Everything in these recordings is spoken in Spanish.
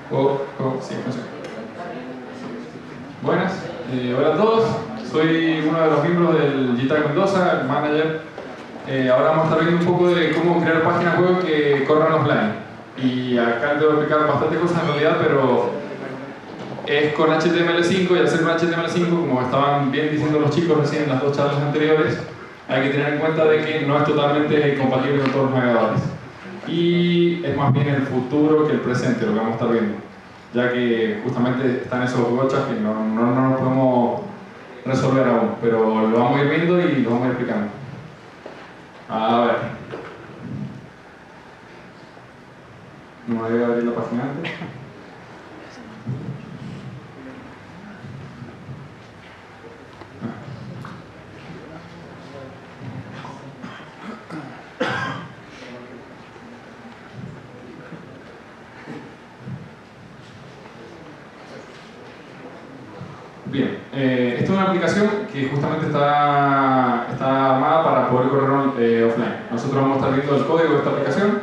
Sí, funciona. Buenas, hola a todos. Soy uno de los miembros del GTAC Mendoza, el manager. Ahora vamos a estar viendo un poco de cómo crear páginas web que corran offline. Y acá les voy a explicar bastantes cosas en realidad, pero es con HTML5 y al ser con HTML5, como estaban bien diciendo los chicos recién en las dos charlas anteriores, hay que tener en cuenta de que no es totalmente compatible con todos los navegadores. Y es más bien el futuro que el presente lo que vamos a estar viendo, ya que justamente están esos gochas que no nos podemos resolver aún, pero lo vamos a ir viendo y lo vamos a ir explicando. A ver. No me voy a abrir la página antes. Bien, esta es una aplicación que justamente está armada para poder correr offline. Nosotros vamos a estar viendo el código de esta aplicación.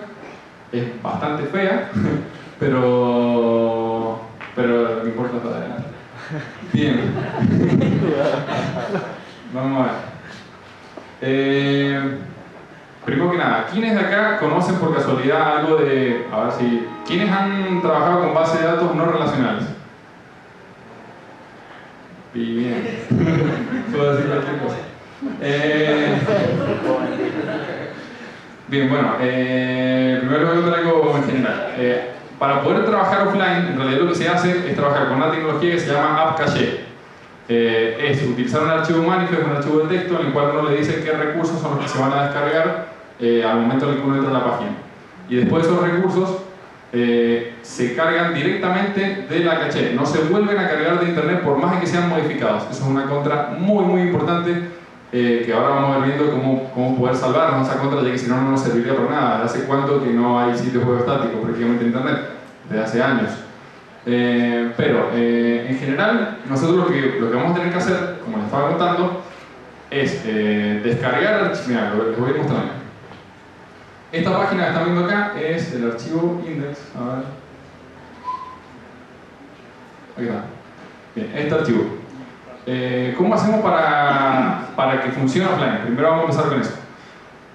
Es bastante fea, pero no importa hasta adelante. Bien. Vamos a ver. Primero que nada, ¿quiénes de acá conocen por casualidad algo de... A ver si... ¿Quiénes han trabajado con bases de datos no relacionales? Bien. Puedo decir cualquier cosa. Bien, bueno, primero voy a contar algo en general. Para poder trabajar offline, en realidad lo que se hace es trabajar con una tecnología que se llama App Cache. Es utilizar un archivo manifest, un archivo de texto, en el cual uno le dice qué recursos son los que se van a descargar al momento en el que uno entra en la página. Y después esos recursos se cargan directamente de la caché, no se vuelven a cargar de internet por más de que sean modificados. Eso es una contra muy importante que ahora vamos a ver viendo cómo poder salvarnos esa contra, ya que si no, no nos serviría para nada. ¿Hace cuánto que no hay sitios web estáticos prácticamente en internet? Desde hace años. Pero en general, nosotros lo que vamos a tener que hacer, como les estaba contando, es descargar. Mira, les voy a mostrar. Esta página que están viendo acá es el archivo index. A ver. Aquí está. Bien, este archivo. ¿Cómo hacemos para que funcione offline? Primero vamos a empezar con eso.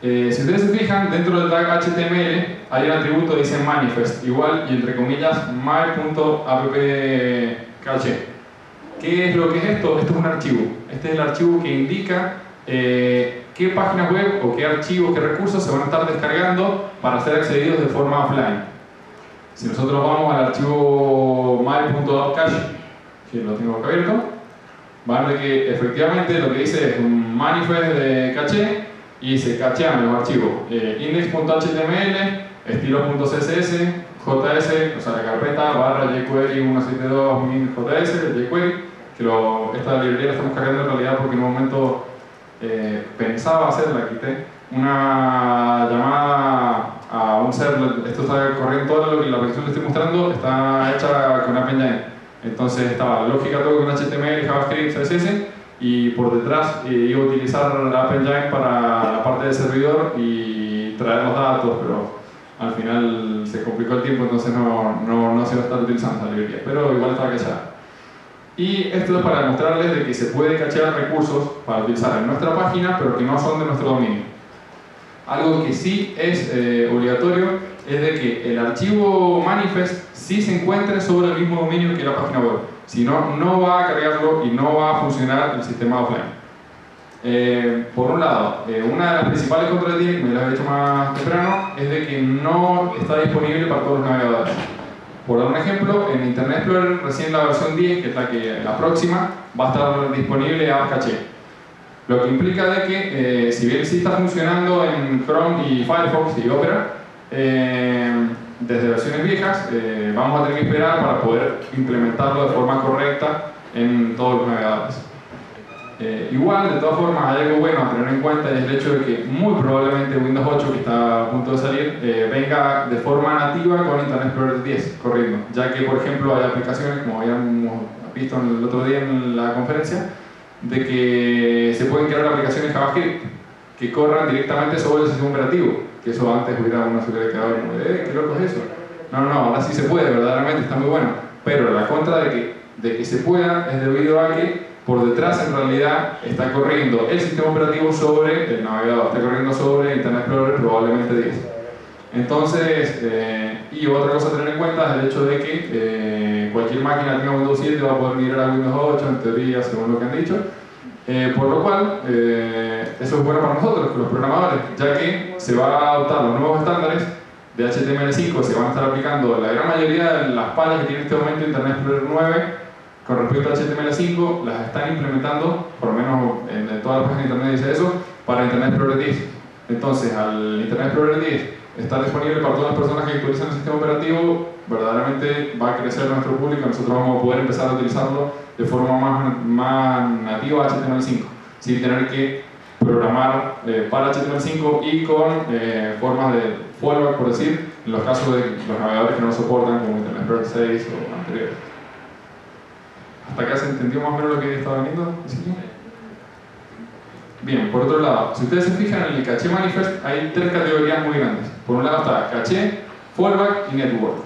Si ustedes se fijan, dentro del tag HTML hay un atributo que dice manifest, igual y entre comillas my.appcache. ¿Qué es lo que es esto? Esto es un archivo. Este es el archivo que indica qué páginas web o qué archivos, qué recursos se van a estar descargando para ser accedidos de forma offline. Si nosotros vamos al archivo my.appcache, que lo tengo acá abierto, van a ver que efectivamente lo que dice es un manifest de caché y se cachean los archivos index.html, estilo.css, js, o sea la carpeta barra jQuery 172.js, jQuery, que esta librería la estamos cargando en realidad porque en un momento pensaba hacerla, quité una llamada a un server. Esto está corriendo, todo lo que la aplicación que estoy mostrando está hecha con App Engine. Entonces estaba lógica todo con HTML, JavaScript, CSS, y por detrás iba a utilizar App Engine para la parte del servidor y traer los datos, pero al final se complicó el tiempo, entonces no se iba a estar utilizando esa librería, pero igual estaba cachada. Y esto es para mostrarles de que se puede cachear recursos para utilizar en nuestra página, pero que no son de nuestro dominio. Algo que sí es obligatorio es de que el archivo manifest sí se encuentre sobre el mismo dominio que la página web. Si no, no va a cargarlo y no va a funcionar el sistema offline. Por un lado, una de las principales contradicciones, que me las he dicho más temprano, es de que no está disponible para todos los navegadores. Por dar un ejemplo, en Internet Explorer recién la versión 10, que es la próxima, va a estar disponible App Cache. Lo que implica de que, si bien sí está funcionando en Chrome y Firefox y Opera, desde versiones viejas, vamos a tener que esperar para poder implementarlo de forma correcta en todos los navegadores. Igual, de todas formas, hay algo bueno a tener en cuenta, y es el hecho de que muy probablemente Windows 8, que está a punto de salir, venga de forma nativa con Internet Explorer 10 corriendo, ya que, por ejemplo, hay aplicaciones, como habíamos visto el otro día en la conferencia, de que se pueden crear aplicaciones JavaScript que corran directamente sobre el sistema operativo, que eso antes hubiera una seguridad de quedado como ¿qué loco es eso? no, ahora sí se puede, verdaderamente está muy bueno. Pero la contra de que se pueda es debido a que por detrás en realidad está corriendo el sistema operativo sobre el navegador, está corriendo sobre Internet Explorer probablemente 10. Entonces, y otra cosa a tener en cuenta es el hecho de que cualquier máquina que tenga Windows 7 va a poder migrar a Windows 8, en teoría, según lo que han dicho. Por lo cual, eso es bueno para nosotros, los programadores, ya que se van a adoptar los nuevos estándares de HTML5, se van a estar aplicando la gran mayoría de las fallas que tiene en este momento Internet Explorer 9 con respecto a HTML5, las están implementando, por lo menos en todas las páginas de Internet dice eso, para Internet Explorer 10. Entonces, al Internet Explorer 10 estar disponible para todas las personas que actualizan el sistema operativo, verdaderamente va a crecer nuestro público y nosotros vamos a poder empezar a utilizarlo de forma más nativa HTML5, sin tener que programar para HTML5 y con formas de fallback, por decir, en los casos de los navegadores que no soportan, como Internet Explorer 6 o anteriores. ¿Hasta acá se entendió más o menos lo que estaba viendo? ¿Sí? Bien, por otro lado, si ustedes se fijan en el caché manifest, hay tres categorías muy grandes. Por un lado está caché, fallback y network.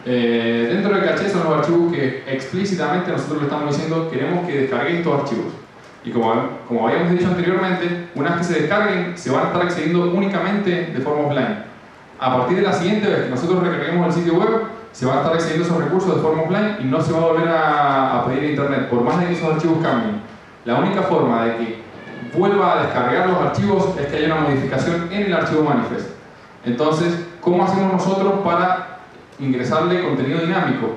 Dentro del caché son los archivos que explícitamente nosotros le estamos diciendo queremos que descarguen estos archivos. Y como habíamos dicho anteriormente, una vez que se descarguen, se van a estar accediendo únicamente de forma offline. A partir de la siguiente vez que nosotros recarguemos el sitio web, se van a estar accediendo esos recursos de forma offline y no se va a volver a pedir a internet, por más de que esos archivos cambien. La única forma de que vuelva a descargar los archivos es que haya una modificación en el archivo manifest. Entonces, ¿cómo hacemos nosotros para ingresarle contenido dinámico?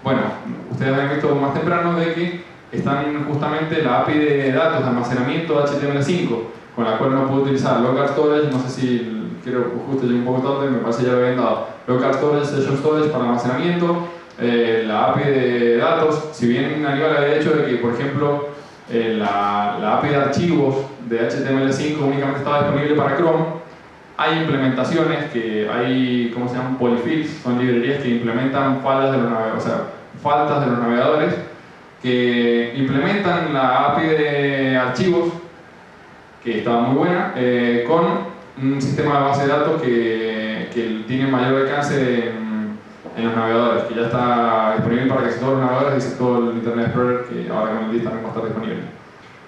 Bueno, ustedes han visto más temprano de que están justamente la API de datos de almacenamiento de HTML5, con la cual uno puede utilizar local storage, no sé si quiero justo llegué un poco tarde, me parece ya lo habían dado, local storage, session storage para almacenamiento, la API de datos, si bien Aníbal había dicho de que, por ejemplo, la API de archivos de HTML5 únicamente estaba disponible para Chrome, hay implementaciones que hay, ¿cómo se llaman? Polyfills, son librerías que implementan faltas de los navegadores, que implementan la API de archivos, que está muy buena, con un sistema de base de datos que tiene mayor alcance en los navegadores, que ya está disponible para casi todos los navegadores, excepto todo el Internet Explorer, que ahora con el DIS también va a estar disponible.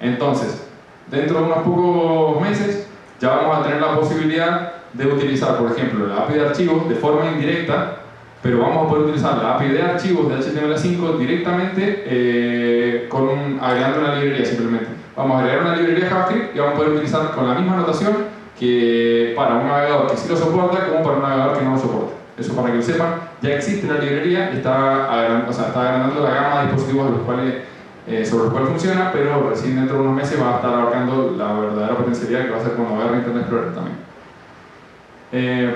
Entonces, dentro de unos pocos meses, ya vamos a tener la posibilidad de utilizar, por ejemplo, la API de archivos de forma indirecta, pero vamos a poder utilizar la API de archivos de HTML5 directamente agregando una librería simplemente. Vamos a agregar una librería JavaScript y vamos a poder utilizar con la misma notación que para un navegador que sí lo soporta como para un navegador que no lo soporta. Eso para que lo sepan, ya existe la librería, está agrandando la gama de dispositivos sobre los cuales funciona, pero recién dentro de unos meses va a estar abarcando la verdadera potencialidad que va a ser cuando agarre Internet Explorer también.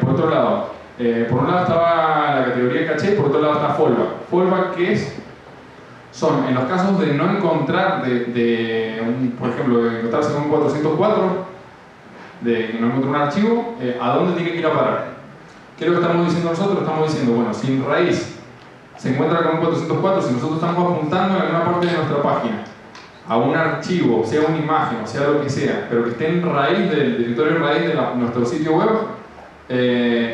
Por otro lado, por un lado estaba la categoría caché, por otro lado está fallback. Fallback, ¿qué son en los casos de no encontrar, por ejemplo, de encontrarse con un 404, de que no encuentra un archivo, ¿a dónde tiene que ir a parar? ¿Qué es lo que estamos diciendo nosotros? Estamos diciendo, bueno, si en raíz se encuentra con un 404, si nosotros estamos apuntando en alguna parte de nuestra página a un archivo, sea una imagen o sea lo que sea, pero que esté en raíz del directorio raíz de nuestro sitio web,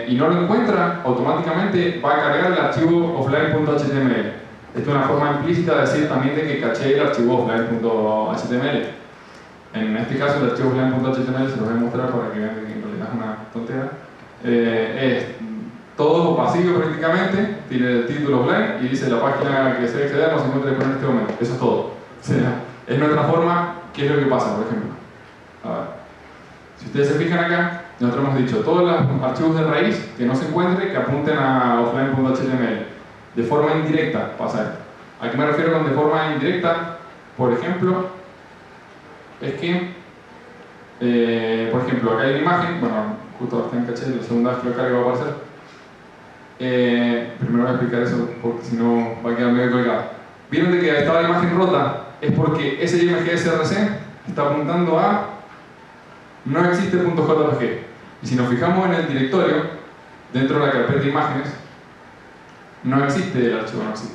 y no lo encuentra, automáticamente va a cargar el archivo offline.html. Esto es una forma implícita de decir también de que caché el archivo offline.html. En este caso el archivo offline.html se los voy a mostrar para que vean que en realidad es una tontera. Es todo vacío prácticamente, tiene el título offline y dice la página que se debe acceder no se encuentra disponible en este momento. Eso es todo. O sea, es nuestra forma. ¿Qué es lo que pasa, por ejemplo? A ver. Si ustedes se fijan acá, nosotros hemos dicho todos los archivos de raíz que no se encuentren, que apunten a offline.html. De forma indirecta pasa esto. ¿A qué me refiero con de forma indirecta? Por ejemplo, es que, por ejemplo, acá hay una imagen, bueno, justo está en caché, la segunda vez que lo cargue va a aparecer. Primero voy a explicar eso porque si no va a quedar medio colgado. ¿Vieron de que estaba la imagen rota? Es porque ese IMG-SRC está apuntando a no existe.jpg. Y si nos fijamos en el directorio, dentro de la carpeta de imágenes, no existe el archivo, no existe.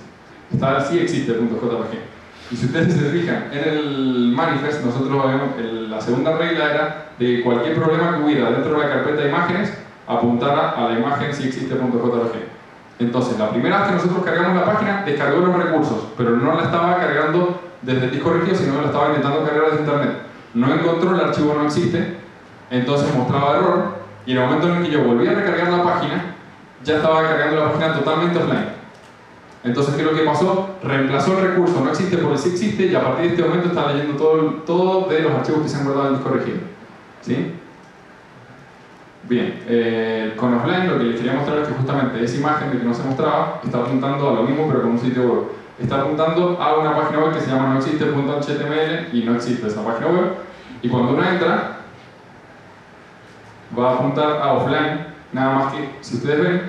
Sí existe .jpg. Y si ustedes se fijan en el manifest, nosotros vemos la segunda regla era de cualquier problema que hubiera dentro de la carpeta de imágenes, apuntara a la imagen si existe.jpg. Entonces, la primera vez que nosotros cargamos la página, descargó los recursos, pero no la estaba cargando desde el disco rígido, sino que la estaba intentando cargar desde internet. No encontró, el archivo no existe, entonces mostraba error, y en el momento en el que yo volví a recargar la página, ya estaba cargando la página totalmente offline. Entonces, ¿qué es lo que pasó? Reemplazó el recurso no existe por el sí existe, y a partir de este momento está leyendo todo de los archivos que se han guardado en el disco rígido. ¿Sí? Bien, con offline lo que les quería mostrar es que justamente esa imagen de que no se mostraba está apuntando a lo mismo pero con un sitio web. Está apuntando a una página web que se llama noexiste.html y no existe esa página web. Y cuando uno entra, va a apuntar a offline, nada más que, si ustedes ven,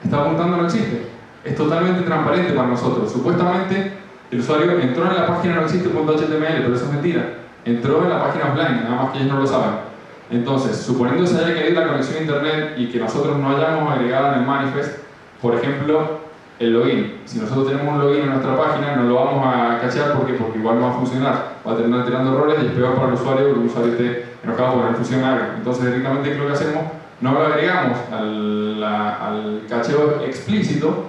está apuntando a no existe. Es totalmente transparente para nosotros. Supuestamente el usuario entró en la página noexiste.html, pero eso es mentira. Entró en la página offline, nada más que ellos no lo saben. Entonces, suponiendo que se haya caído la conexión a internet y que nosotros no hayamos agregado en el manifest, por ejemplo, el login. Si nosotros tenemos un login en nuestra página, no lo vamos a cachear porque igual no va a funcionar. Va a terminar tirando errores y es peor para el usuario que el usuario esté enojado porque no funciona algo. Entonces, directamente, ¿qué es lo que hacemos? No lo agregamos al cacheo explícito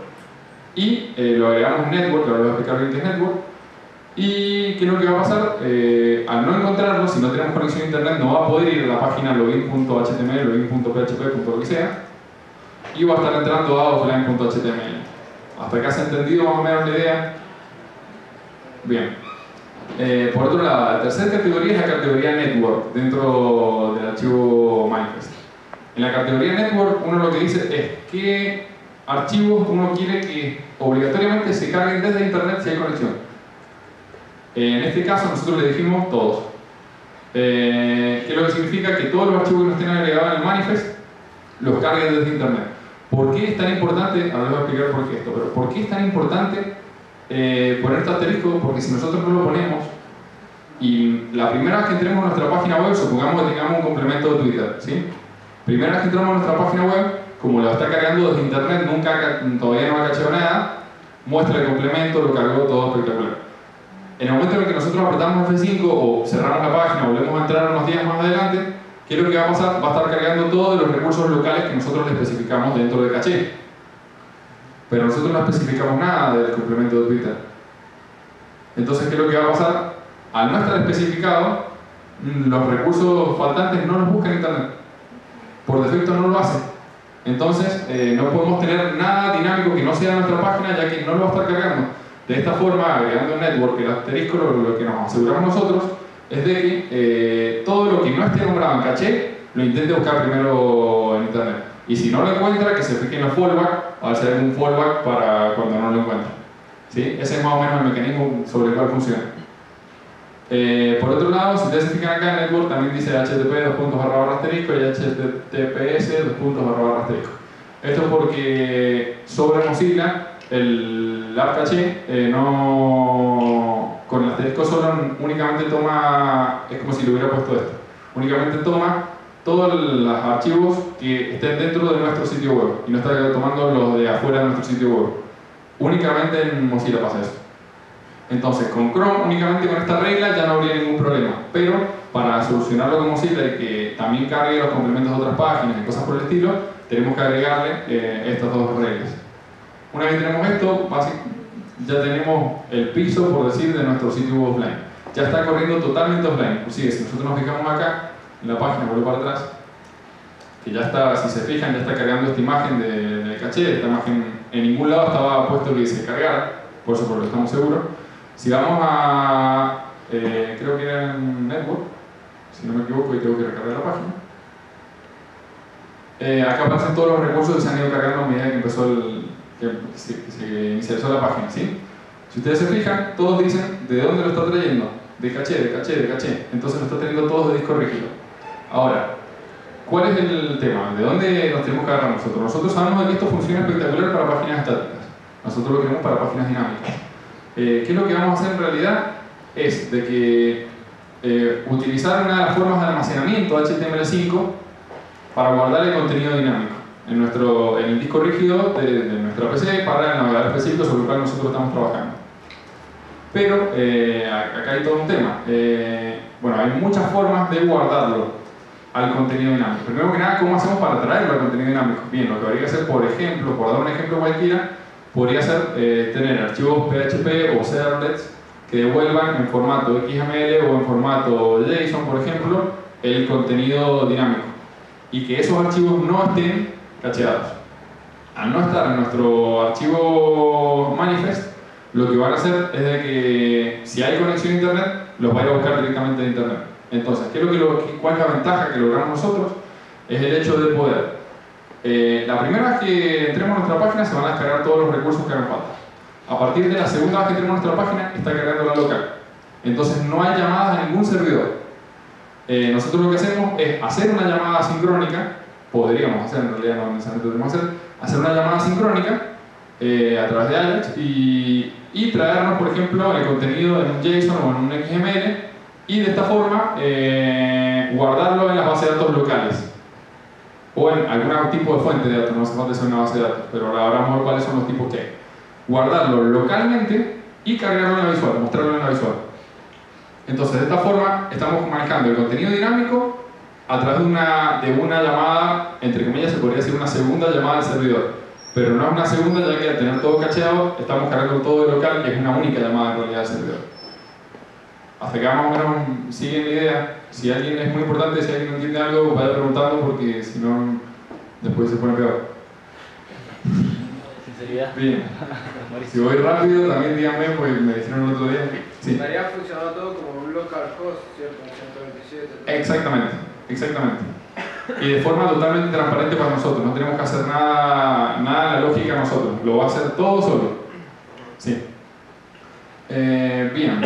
y lo agregamos en network, que ahora voy a explicar bien qué es network. Y ¿qué es lo que va a pasar? Al no encontrarlo, si no tenemos conexión a internet, no va a poder ir a la página login.html, login.php, lo que sea, y va a estar entrando a offline.html. ¿Hasta acá se ha entendido más o menos la idea? Bien. Por otro lado, la tercera categoría es la categoría network dentro del archivo manifest. En la categoría network, uno lo que dice es qué archivos uno quiere que obligatoriamente se carguen desde internet si hay conexión. En este caso nosotros le dijimos todos. ¿Qué es lo que significa? Que todos los archivos que no estén agregados en el manifest los carguen desde internet. ¿Por qué es tan importante? Ahora les voy a explicar por qué esto, pero ¿por qué es tan importante poner este asterisco? Porque si nosotros no lo ponemos y la primera vez que entremos a nuestra página web, supongamos que tengamos un complemento de Twitter, ¿sí? Primera vez que entramos a nuestra página web, como lo está cargando desde internet, todavía no ha cacheado nada, muestra el complemento, lo cargó todo espectacular. En el momento en el que nosotros apretamos F5 o cerramos la página, volvemos a entrar unos días más adelante, ¿qué es lo que va a pasar? Va a estar cargando todos los recursos locales que nosotros le especificamos dentro de caché. Pero nosotros no especificamos nada del complemento de Twitter. Entonces, ¿qué es lo que va a pasar? Al no estar especificado, los recursos faltantes no los buscan en internet. Por defecto no lo hacen. Entonces, no podemos tener nada dinámico que no sea nuestra página, ya que no lo va a estar cargando. De esta forma, agregando el network, el asterisco, lo que nos aseguramos nosotros es de que todo lo que no esté nombrado en caché lo intente buscar primero en internet. Y si no lo encuentra, que se fije en los fallback, a ver si hay algún fallback para cuando no lo encuentre. ¿Sí? Ese es más o menos el mecanismo sobre el cual funciona. Por otro lado, si ustedes se fijan acá, el network también dice http://asterisco y https://asterisco. Esto es porque sobre Mozilla el app caché con el asterisco solo únicamente toma, es como si le hubiera puesto esto, únicamente toma todos los archivos que estén dentro de nuestro sitio web y no está tomando los de afuera de nuestro sitio web. Únicamente en Mozilla pasa eso. Entonces, con Chrome, únicamente con esta regla ya no habría ningún problema, pero para solucionarlo con Mozilla y que también cargue los complementos de otras páginas y cosas por el estilo, tenemos que agregarle estas dos reglas. Una vez que tenemos esto, ya tenemos el piso, por decir, de nuestro sitio web offline. Ya está corriendo totalmente offline. Inclusive, si nosotros nos fijamos acá, en la página, vuelvo para atrás, que ya está, si se fijan, ya está cargando esta imagen del caché. Esta imagen en ningún lado estaba puesto que dice cargar, por eso porque estamos seguros. Si vamos a, creo que era en Network, si no me equivoco, y tengo que recargar la página. Acá aparecen todos los recursos que se han ido cargando a medida que empezó que se inicializó la página, ¿sí? Si ustedes se fijan, todos dicen de dónde lo está trayendo, de caché, de caché, de caché. Entonces lo está trayendo todos de disco rígido. Ahora, ¿cuál es el tema? ¿De dónde nos tenemos que agarrar nosotros? Nosotros sabemos de que esto funciona espectacular para páginas estáticas. Nosotros lo queremos para páginas dinámicas. ¿Qué es lo que vamos a hacer en realidad? Es de que utilizar una de las formas de almacenamiento HTML5 para guardar el contenido dinámico en el disco rígido de nuestra PC para el navegador específico sobre el cual nosotros estamos trabajando. Pero acá hay todo un tema. Bueno, hay muchas formas de guardarlo. al contenido dinámico. Primero que nada, ¿cómo hacemos para traerlo al contenido dinámico? Bien, lo que habría que hacer, por ejemplo, por dar un ejemplo cualquiera, podría ser tener archivos PHP o servlets que devuelvan en formato XML o en formato JSON, por ejemplo, el contenido dinámico. Y que esos archivos no estén cacheados. Al no estar en nuestro archivo manifest, lo que van a hacer es de que si hay conexión a internet, los vaya a buscar directamente de internet. Entonces, ¿cuál es la ventaja que logramos nosotros? Es el hecho de poder. La primera vez que entremos a nuestra página se van a descargar todos los recursos que hagan falta. A partir de la segunda vez que entremos a nuestra página, está cargando la local. Entonces no hay llamadas a ningún servidor. Nosotros lo que hacemos es hacer una llamada sincrónica, podríamos hacer, en realidad no necesariamente debemos hacer una llamada sincrónica a través de Ajax y traernos, por ejemplo, el contenido en un JSON o en un XML y de esta forma guardarlo en las bases de datos locales o en algún tipo de fuente de datos, no hace falta ser una base de datos, pero ahora vamos a ver cuáles son los tipos que hay. Guardarlo localmente y cargarlo en la visual, mostrarlo en la visual. Entonces, de esta forma estamos manejando el contenido dinámico a través de una llamada, entre comillas se podría decir una segunda llamada al servidor, pero no es una segunda, ya que al tener todo cacheado estamos cargando todo de local y es una única llamada en realidad al servidor. Hasta que más o menos siguen la idea. Si alguien es muy importante, si alguien no entiende algo, vaya preguntando porque si no, después se pone peor. Sinceridad. Bien. Si voy rápido, también díganme, pues me dijeron el otro día. Sí. Estaría funcionando todo como un localhost, ¿cierto? 127. Exactamente, exactamente. Y de forma totalmente transparente para nosotros. No tenemos que hacer nada en la lógica nosotros. Lo va a hacer todo solo. Sí. Bien.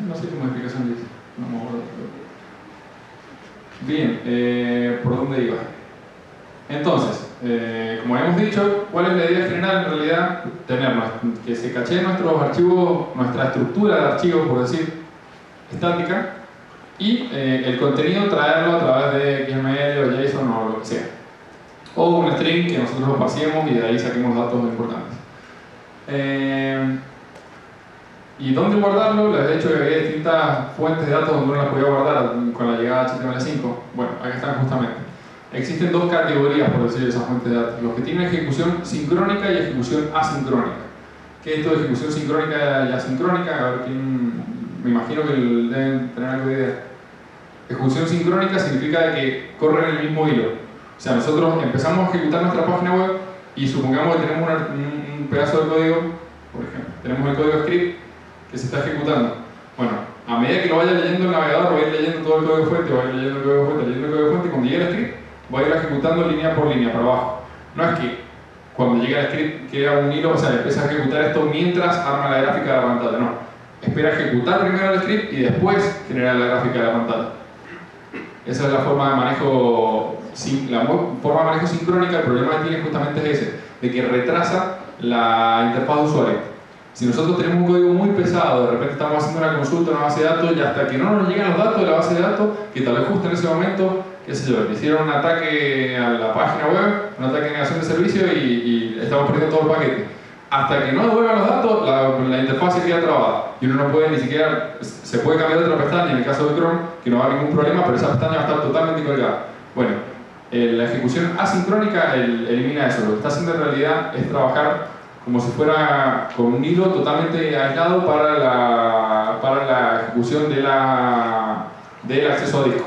No sé qué modificación dice. No me acuerdo. Bien. ¿Por dónde iba? Entonces, como hemos dicho, ¿cuál es la idea general? En realidad, que se cacheen nuestros archivos, nuestra estructura de archivos, por decir, estática, y el contenido traerlo a través de XML o JSON o lo que sea. O un string que nosotros lo pasemos y de ahí saquemos datos importantes. ¿Y dónde guardarlo? Les he dicho que había distintas fuentes de datos donde uno las podía guardar con la llegada de HTML5. Bueno, acá están justamente. Existen dos categorías, por decir, esas fuentes de datos. Los que tienen ejecución sincrónica y ejecución asincrónica. ¿Qué es esto de ejecución sincrónica y asincrónica? A ver, me imagino que deben tener algo de idea. Ejecución sincrónica significa que corren en el mismo hilo. O sea, nosotros empezamos a ejecutar nuestra página web y supongamos que tenemos un pedazo de código, por ejemplo, tenemos el código script que se está ejecutando. Bueno, a medida que lo vaya leyendo el navegador, va a ir leyendo todo el código fuente, va a ir leyendo el código fuente, leyendo el código fuente, y cuando llegue el script, va a ir ejecutando línea por línea para abajo. No es que cuando llega el script queda un hilo, o sea, empieza a ejecutar esto mientras arma la gráfica de la pantalla, no. Espera ejecutar primero el script y después generar la gráfica de la pantalla. Esa es la forma de manejo, sincrónica. El problema que tiene justamente es ese, de que retrasa la interfaz de usuario. Si nosotros tenemos un código muy pesado, de repente estamos haciendo una consulta a una base de datos y hasta que no nos llegan los datos de la base de datos, que tal vez justo en ese momento, qué sé yo, hicieron un ataque a la página web, un ataque de negación de servicio y estamos perdiendo todo el paquete. Hasta que no devuelvan los datos, la interfaz se queda trabada y uno no puede ni siquiera, se puede cambiar de otra pestaña, en el caso de Chrome, que no va a haber ningún problema, pero esa pestaña va a estar totalmente colgada. Bueno, la ejecución asincrónica elimina eso. Lo que está haciendo en realidad es trabajar como si fuera con un hilo totalmente aislado para la ejecución del acceso a disco.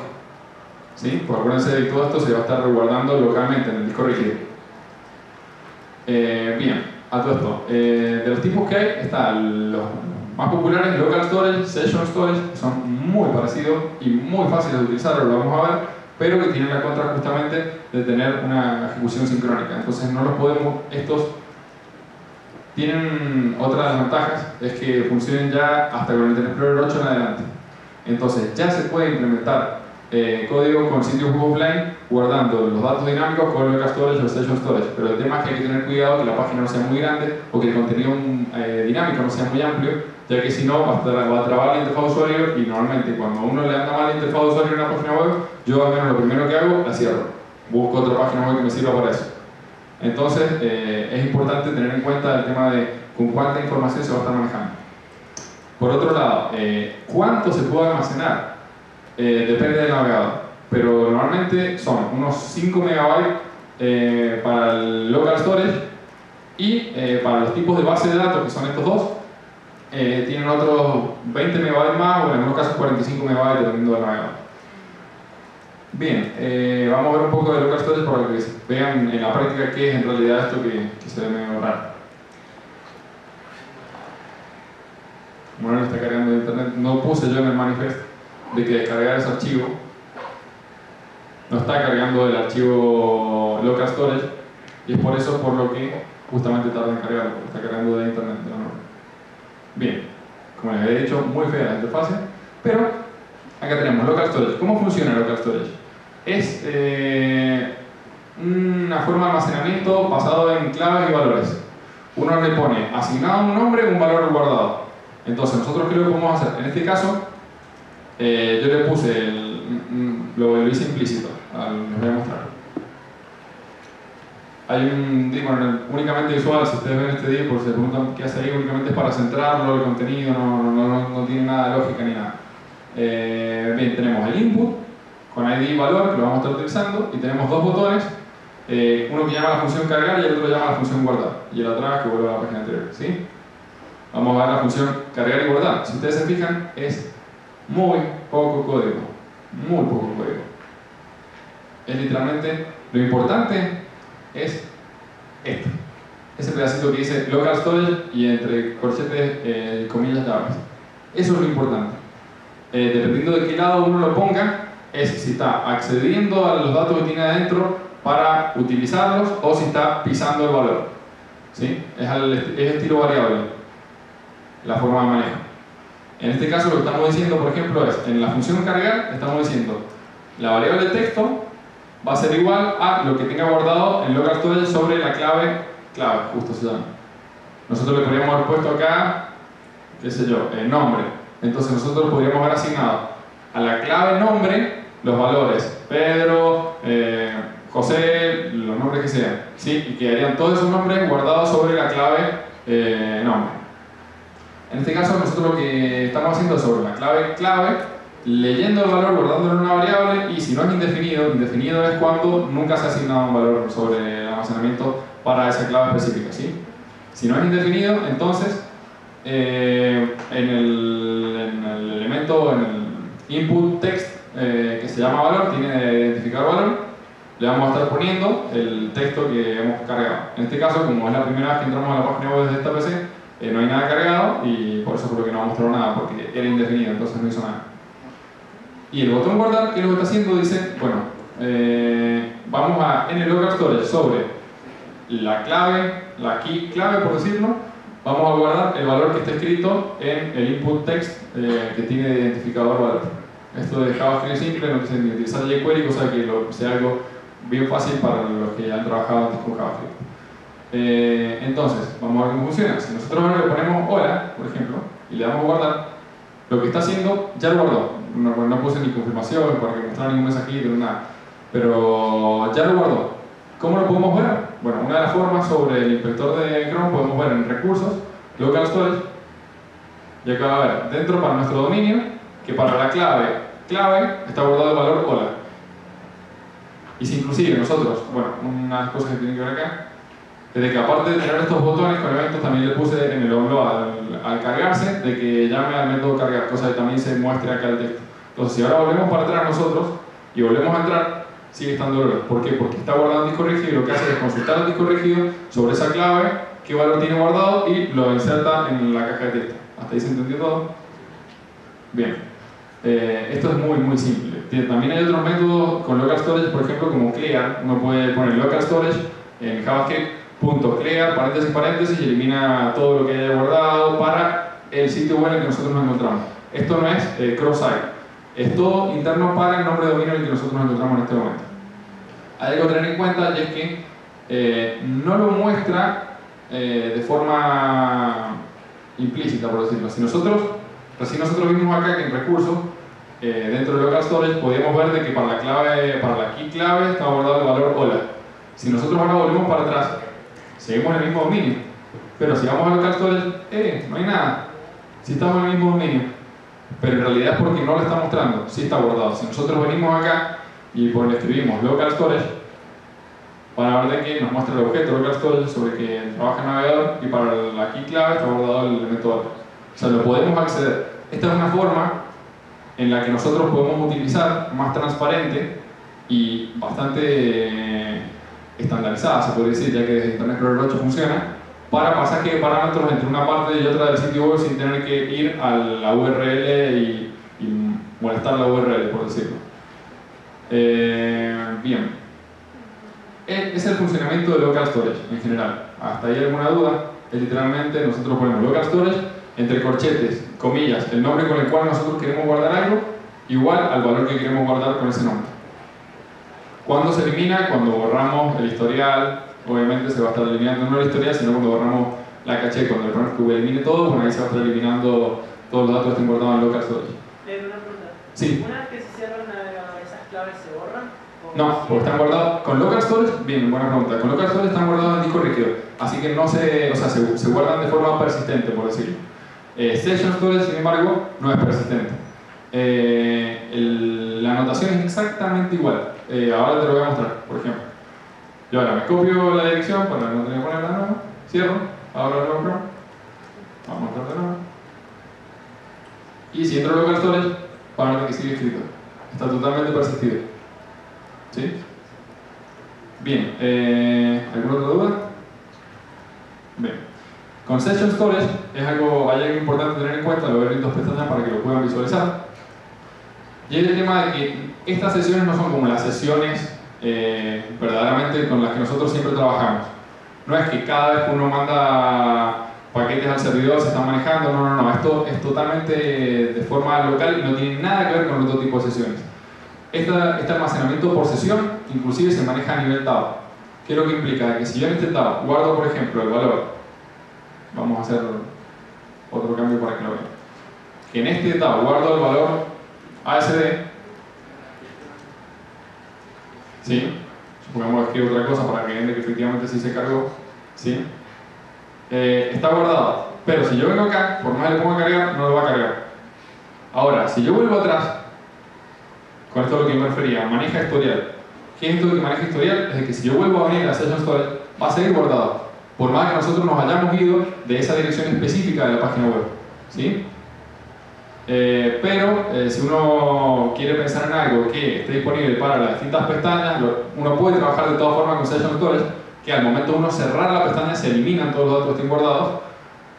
¿Sí? Pues acuérdense de que todo esto se va a estar resguardando localmente en el disco rígido. Bien, a todo esto. De los tipos que hay, están los más populares: local storage, session storage, que son muy parecidos y muy fáciles de utilizar, lo vamos a ver, pero que tienen la contra justamente de tener una ejecución sincrónica. Entonces no los podemos, estos tienen otra de las ventajas, es que funcionen ya hasta con el Internet Explorer 8 en adelante. Entonces ya se puede implementar código con sitios web offline guardando los datos dinámicos con local storage o session storage, pero el tema es que hay que tener cuidado que la página no sea muy grande o que el contenido dinámico no sea muy amplio, ya que si no va a trabar la interfaz de usuario, y normalmente cuando uno le anda mal la interfaz de usuario en una página web, yo al menos lo primero que hago, la cierro, busco otra página web que me sirva para eso. Entonces es importante tener en cuenta el tema de con cuánta información se va a estar manejando. Por otro lado, ¿cuánto se puede almacenar? Depende del navegador. pero normalmente son unos 5 MB para el local storage y para los tipos de base de datos, que son estos dos, tienen otros 20 MB más o en algunos casos 45 MB dependiendo del navegador. Bien, vamos a ver un poco de local storage para que vean en la práctica qué es en realidad esto que se ve medio raro. Bueno, está cargando de internet. No puse yo en el manifest de que descargar ese archivo. No está cargando el archivo local storage y es por eso por lo que justamente tarda en cargarlo, porque está cargando de internet de la norma. Bien, como les había dicho, muy fea la interfaz, pero acá tenemos local storage. ¿Cómo funciona local storage? Es una forma de almacenamiento basado en claves y valores. Uno le pone asignado un nombre y un valor guardado. Entonces, ¿nosotros qué es lo que podemos hacer? En este caso, yo le puse lo hice implícito. Les voy a mostrar. Hay un bueno, únicamente visual, si ustedes ven este div, por si se preguntan qué hace ahí, únicamente es para centrarlo, el contenido, no tiene nada de lógica ni nada. Bien, tenemos el input con ID y valor, que lo vamos a estar utilizando, y tenemos dos botones, uno que llama la función cargar y el otro llama la función guardar, y el atrás que vuelve a la página anterior, ¿sí? Vamos a ver la función cargar y guardar. Si ustedes se fijan, es muy poco código, muy poco código. Es literalmente, lo importante es esto, ese pedacito que dice local storage y entre corchetes, comillas, llaves. Eso es lo importante. Dependiendo de qué lado uno lo ponga, es si está accediendo a los datos que tiene adentro para utilizarlos o si está pisando el valor. ¿Sí? Es estilo variable, la forma de manejo. En este caso lo que estamos diciendo, por ejemplo, es en la función cargar, estamos diciendo la variable texto va a ser igual a lo que tenga guardado en local storage sobre la clave, justo se llama. Nosotros le podríamos haber puesto acá, qué sé yo, el nombre. Entonces nosotros podríamos haber asignado a la clave nombre los valores Pedro, José, los nombres que sean, ¿sí? Y quedarían todos esos nombres guardados sobre la clave nombre. En este caso nosotros lo que estamos haciendo es sobre la clave, leyendo el valor, guardándolo en una variable, y si no es indefinido, indefinido es cuando nunca se ha asignado un valor sobre el almacenamiento para esa clave específica, ¿sí? Si no es indefinido, entonces en el elemento, en el input text que se llama valor, tiene identificador valor, le vamos a estar poniendo el texto que hemos cargado. En este caso, como es la primera vez que entramos a la página web desde esta PC, no hay nada cargado y por eso creo que no mostró nada, porque era indefinido, entonces no hizo nada. Y el botón guardar, ¿qué es lo que está haciendo? Dice, bueno, vamos a, en el local storage sobre la clave, la key clave por decirlo, vamos a guardar el valor que está escrito en el input text que tiene identificador valor. Esto de JavaScript simple, no quise ni utilizar jQuery, cosa que sea algo bien fácil para los que ya han trabajado antes con JavaScript. Entonces, vamos a ver cómo funciona. Si nosotros ahora le ponemos hola, por ejemplo, y le damos a guardar, lo que está haciendo ya lo guardó. No puse ni confirmación para que mostrara ningún mensajito ni nada, pero ya lo guardó. ¿Cómo lo podemos ver? Bueno, una de las formas sobre el inspector de Chrome podemos ver en recursos, local storage, y acá va a ver dentro para nuestro dominio que para la clave está guardado el valor hola. Y si inclusive nosotros, bueno, unas cosas que tienen que ver acá, es de que aparte de tener estos botones con eventos, también le puse en el onload al cargarse, de que llame al método cargar, cosa que también se muestre acá el texto. Entonces, si ahora volvemos para atrás nosotros y volvemos a entrar, sigue estando error. ¿Por qué? Porque está guardado en disco rígido y lo que hace es consultar el disco rígido sobre esa clave, qué valor tiene guardado y lo inserta en la caja de texto. ¿Hasta ahí se entendió todo? Bien. Esto es muy simple. También hay otros métodos con local storage, por ejemplo, como clear. Uno puede poner local storage en JavaScript, .clear, paréntesis, y elimina todo lo que haya guardado para el sitio web en el que nosotros nos encontramos. Esto no es cross-site. Es todo interno para el nombre de dominio en el que nosotros nos encontramos en este momento. Hay algo a tener en cuenta y es que no lo muestra de forma implícita, por decirlo. Recién nosotros vimos acá que en recursos, dentro de local storage, podíamos ver de que para la key clave estaba guardado el valor hola. Si nosotros ahora volvemos para atrás, seguimos en el mismo dominio, pero si vamos a local storage, no hay nada. Si estamos en el mismo dominio, pero en realidad es porque no lo está mostrando, sí está guardado. Si nosotros venimos acá y le escribimos local storage, para ver de que nos muestra el objeto local storage sobre que trabaja el navegador y para la key clave está guardado el elemento valor. O sea, lo podemos acceder. Esta es una forma en la que nosotros podemos utilizar, más transparente y bastante estandarizada, se puede decir, ya que desde Internet Explorer 8 funciona, para pasaje de parámetros entre una parte y otra del sitio web sin tener que ir a la URL y molestar la URL, por decirlo. Bien. Ese es el funcionamiento de local storage en general. ¿Hasta ahí alguna duda? Es literalmente nosotros ponemos local storage entre corchetes, comillas, el nombre con el cual nosotros queremos guardar algo, igual al valor que queremos guardar con ese nombre. ¿Cuándo se elimina? Cuando borramos el historial. Obviamente se va a estar eliminando no el historial, sino cuando borramos la caché. Cuando el runner elimine todo, bueno, ahí se va a estar eliminando todos los datos que estén guardados en local storage. Una pregunta. Sí. Una vez que se cierra el navegador, ¿esas claves se borran? No, porque están guardados con local storage. Bien, buena pregunta. Con local storage están guardados en disco rígido, así que no se, o sea, se guardan de forma persistente, por decirlo. Session storage, sin embargo, no es persistente. La anotación es exactamente igual. Ahora te lo voy a mostrar, por ejemplo. Yo ahora me copio la dirección para no tener que ponerla de nuevo, cierro, ahora lo abro, vamos a mostrar de nuevo. Y si entro a local storage, van a ver que sigue escrito. Está totalmente persistido. ¿Sí? Bien, ¿alguna otra duda? Bien. Con Session Storage hay algo importante tener en cuenta, lo voy a abrir dos pestañas para que lo puedan visualizar. Y es el tema de que estas sesiones no son como las sesiones verdaderamente con las que nosotros siempre trabajamos. No es que cada vez que uno manda paquetes al servidor se están manejando, no, esto es totalmente de forma local y no tiene nada que ver con otro tipo de sesiones. Este almacenamiento por sesión inclusive se maneja a nivel tab. ¿Qué es lo que implica? Que si yo en este tab guardo, por ejemplo, el valor, vamos a hacer otro cambio para que lo vean, que en este tab guardo el valor ASD, ¿sí? Supongamos que escribo otra cosa para que vean que efectivamente sí se cargó, ¿sí? Está guardado, pero si yo vengo acá, por más que le ponga a cargar, no lo va a cargar. Ahora, si yo vuelvo atrás, con esto es lo que me refería, maneja historial. ¿Qué es esto que maneja historial? Es de que si yo vuelvo a abrir la Session Storage, va a seguir guardado, por más que nosotros nos hayamos ido de esa dirección específica de la página web, ¿sí? Pero si uno quiere pensar en algo que esté disponible para las distintas pestañas, uno puede trabajar de todas formas con Session Storage, que al momento de uno cerrar la pestaña se eliminan todos los datos que estén guardados,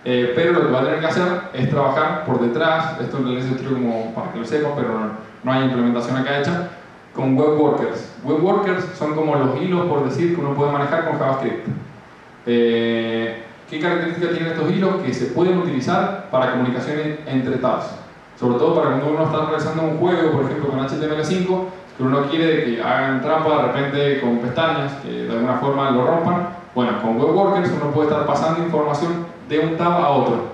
pero lo que va a tener que hacer es trabajar por detrás, esto les explico como para que lo sepan, pero no hay implementación acá hecha, con web workers. Web workers son como los hilos, por decir, que uno puede manejar con JavaScript. ¿Qué características tienen estos hilos? Que se pueden utilizar para comunicación entre tabs. Sobre todo para cuando uno está realizando un juego, por ejemplo con HTML5, que uno quiere que hagan trampa de repente con pestañas, que de alguna forma lo rompan. Bueno, con web workers uno puede estar pasando información de un tab a otro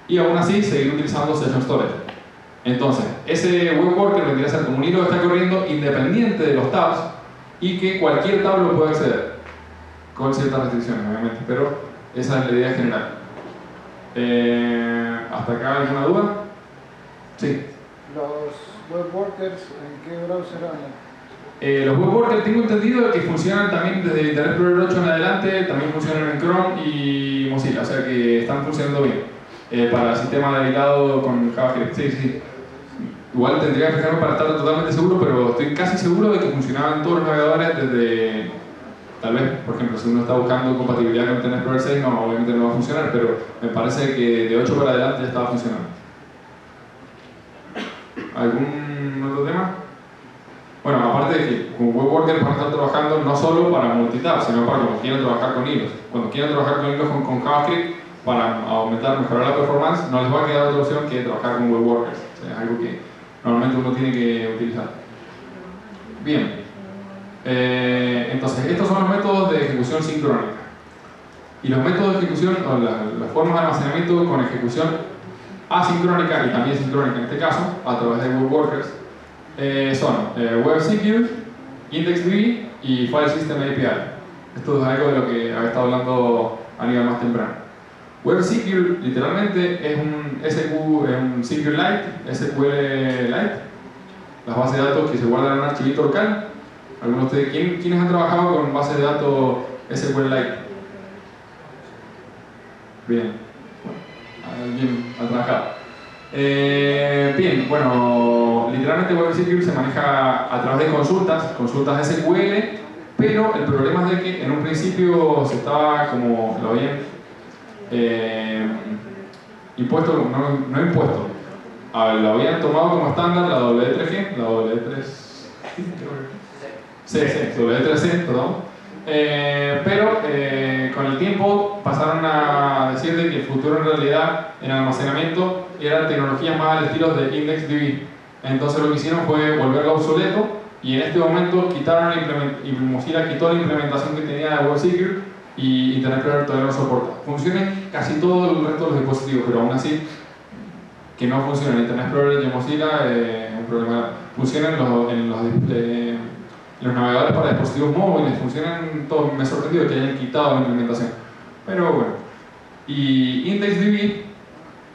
y aún así seguir utilizando Session Storage. Entonces, ese web worker vendría a ser como un hilo que está corriendo independiente de los tabs y que cualquier tab lo puede acceder, con ciertas restricciones obviamente, pero esa es la idea general. ¿Hasta acá alguna duda? Sí. Los web workers, ¿en qué browser andan? Los web workers tengo entendido que funcionan también desde Internet Explorer 8 en adelante, también funcionan en Chrome y Mozilla, o sea que están funcionando bien. Para el sistema de hilado con JavaScript, sí. Igual tendría que fijarme para estar totalmente seguro, pero estoy casi seguro de que funcionaban en todos los navegadores desde... Tal vez, por ejemplo, si uno está buscando compatibilidad con Internet Explorer 6, no, obviamente no va a funcionar, pero me parece que de 8 para adelante ya estaba funcionando. ¿Algún otro tema? Bueno, aparte de que con web workers van a estar trabajando no solo para multitab, sino para cuando quieran trabajar con hilos. Cuando quieran trabajar con hilos con JavaScript, para aumentar, mejorar la performance, no les va a quedar otra opción que trabajar con web workers. O sea, es algo que normalmente uno tiene que utilizar. Bien. Entonces, estos son los métodos de ejecución sincrónica. Y los métodos de ejecución, o las formas de almacenamiento con ejecución asincrónica y también sincrónica en este caso, a través de web workers, son WebCQ, IndexedDB y File System API. Esto es algo de lo que había estado hablando a nivel más temprano. WebCQ literalmente es un SQLite, SQL Lite, las bases de datos que se guardan en un archivito local. ¿Algunos de ustedes, quiénes han trabajado con bases de datos SQLite? Bien, alguien ha trabajado. Bien, bueno, literalmente WebSecure se maneja a través de consultas SQL, pero el problema es de que en un principio se estaba como, lo habían impuesto, no impuesto, lo habían tomado como estándar la W3G, la W3C, perdón. Pero con el tiempo pasaron a decir de que el futuro en realidad en almacenamiento eran tecnologías más al estilo de IndexedDB. Entonces lo que hicieron fue volverlo obsoleto y en este momento Mozilla quitó la implementación que tenía de WebSecure y Internet Explorer todavía no soporta. Funciona en casi todo el resto de los dispositivos, pero aún así que no funciona en Internet Explorer y en Mozilla es un problema. Funciona en los navegadores para dispositivos móviles, funcionan todos. Me ha sorprendido que hayan quitado la implementación. Pero bueno. Y IndexedDB,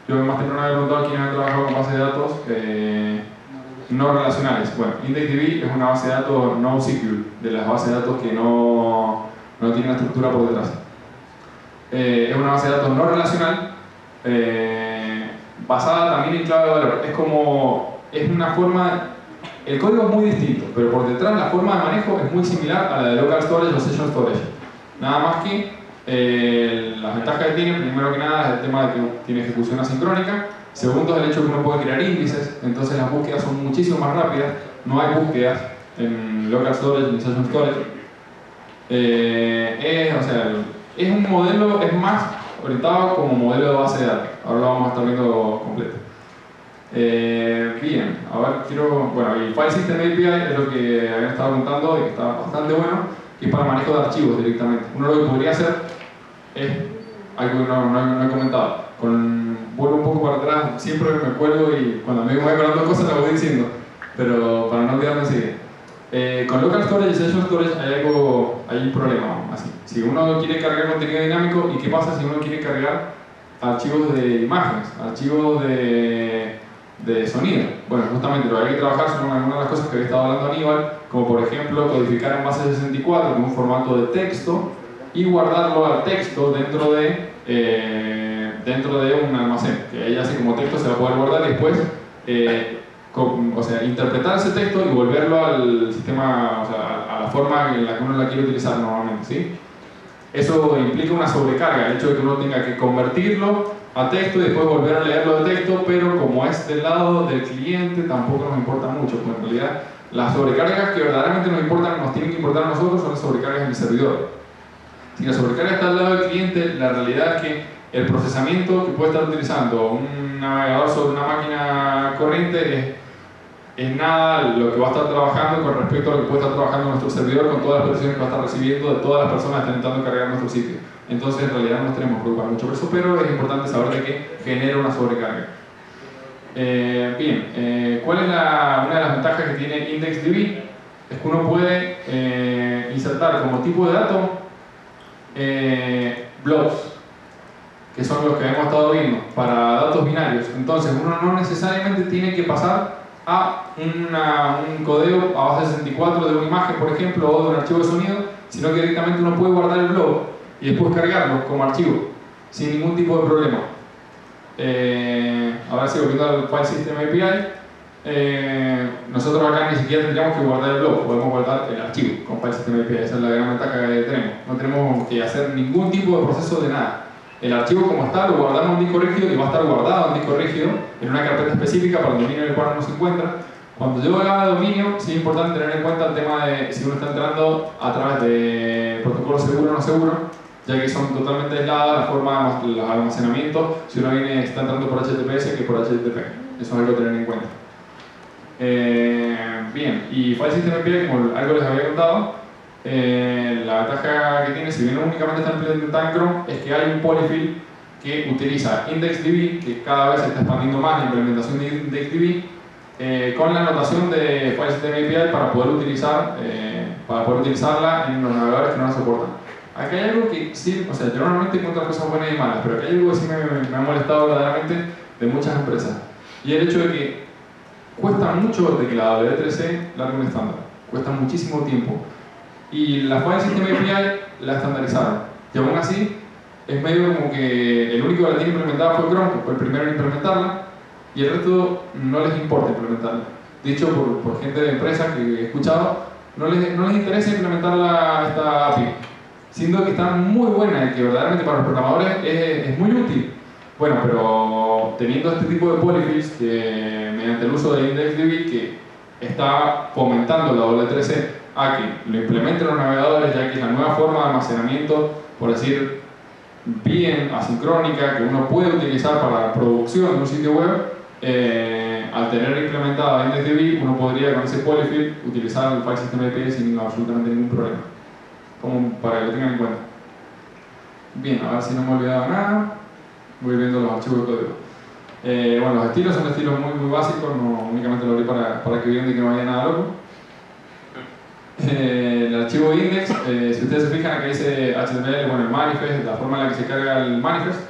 yo más temprano había preguntado quiénes han trabajado con bases de datos no relacionales. Bueno, IndexedDB es una base de datos no secure, de las bases de datos que no tienen la estructura por detrás. Es una base de datos no relacional, basada también en clave de valor. Es una forma. El código es muy distinto, pero por detrás la forma de manejo es muy similar a la de local storage o session storage. Nada más que las ventajas que tiene, primero que nada, es el tema de que tiene ejecución asincrónica. Segundo, es el hecho de que uno puede crear índices, entonces las búsquedas son muchísimo más rápidas. No hay búsquedas en local storage ni session storage. Es un modelo, es más orientado como modelo de base de datos. Ahora lo vamos a estar viendo completo. Bien, a ver, bueno, y File System API es lo que habían estado contando y que está bastante bueno, que es para manejo de archivos directamente. Uno lo que podría hacer es algo que no he comentado. Vuelvo un poco para atrás, siempre me acuerdo y cuando me voy acordando cosas las voy diciendo, pero para no olvidarme enseguida. Con Local Storage y Session Storage hay un problema así. Si uno quiere cargar contenido dinámico, ¿y qué pasa si uno quiere cargar archivos de imágenes, archivos de sonido? Bueno, justamente lo que hay que trabajar son algunas de las cosas que había estado hablando Aníbal, como por ejemplo codificar en base 64 con un formato de texto y guardarlo al texto dentro de un almacén, que ahí así como texto se va a poder guardar y después interpretar ese texto y volverlo al sistema, a la forma en la que uno la quiere utilizar normalmente, ¿sí? Eso implica una sobrecarga, el hecho de que uno tenga que convertirlo a texto y después volver a leerlo de texto, pero como es del lado del cliente tampoco nos importa mucho, porque en realidad las sobrecargas que verdaderamente nos tienen que importar a nosotros son las sobrecargas en el servidor. Si la sobrecarga está al lado del cliente, la realidad es que el procesamiento que puede estar utilizando un navegador sobre una máquina corriente es nada lo que va a estar trabajando con respecto a lo que puede estar trabajando nuestro servidor con todas las peticiones que va a estar recibiendo de todas las personas que están intentando cargar nuestro sitio. Entonces en realidad no nos tenemos que preocupar mucho por eso, pero es importante saber de que genera una sobrecarga. ¿Cuál es una de las ventajas que tiene IndexedDB? Es que uno puede insertar como tipo de dato blobs, que son los que hemos estado viendo, para datos binarios. Entonces uno no necesariamente tiene que pasar a un codeo a base 64 de una imagen, por ejemplo, o de un archivo de sonido, sino que directamente uno puede guardar el blob y después cargarlo como archivo, sin ningún tipo de problema. Ahora sigo viendo el File System API. Nosotros acá ni siquiera tendríamos que guardar el blob, podemos guardar el archivo con File System API, esa es la gran ventaja que tenemos. No tenemos que hacer ningún tipo de proceso de nada. El archivo como está lo guardamos en un disco rígido y va a estar guardado en disco rígido en una carpeta específica para el dominio en el cual uno se encuentra. Cuando yo hablaba de dominio, sí es importante tener en cuenta el tema de si uno está entrando a través de protocolos seguro o no seguro, ya que son totalmente aisladas la forma de los almacenamientos si uno está entrando por HTTPS que por HTTP. Eso es algo a tener en cuenta. Y File System API, como algo les había contado, la ventaja que tiene, si bien únicamente está implementado en Chrome, es que hay un polyfill que utiliza IndexedDB, que cada vez se está expandiendo más la implementación de IndexedDB, con la notación de File System API para poder utilizarla en los navegadores que no la soportan. Aquí hay algo que sí, yo normalmente encuentro cosas buenas y malas, pero aquí hay algo que sí me ha molestado verdaderamente de muchas empresas, y el hecho de que cuesta mucho de que la W3C largue un estándar. Cuesta muchísimo tiempo. Y la File System API la estandarizaron. Y aún así, es medio como que el único que la tiene implementada fue Chrome, que fue el primero en implementarla, y el resto no les importa implementarla. Dicho por gente de empresa que he escuchado, no les interesa implementar esta API, siendo que está muy buena y que verdaderamente para los programadores es muy útil. Bueno, pero teniendo este tipo de polyfills que mediante el uso de IndexDB que está fomentando la W3C a que lo implementen los navegadores, ya que es la nueva forma de almacenamiento, por decir, bien asincrónica, que uno puede utilizar para la producción de un sitio web. Al tener implementada IndexDB, uno podría con ese polyfill utilizar el File System API sin absolutamente ningún problema, como para que lo tengan en cuenta. Bien, a ver si no me he olvidado nada. Voy viendo los archivos de código. Bueno, los estilos son estilos muy básicos, no únicamente lo abrí para que vean de que no haya nada loco. El archivo index, si ustedes se fijan, acá dice HTML, bueno, el manifest, la forma en la que se carga el manifest.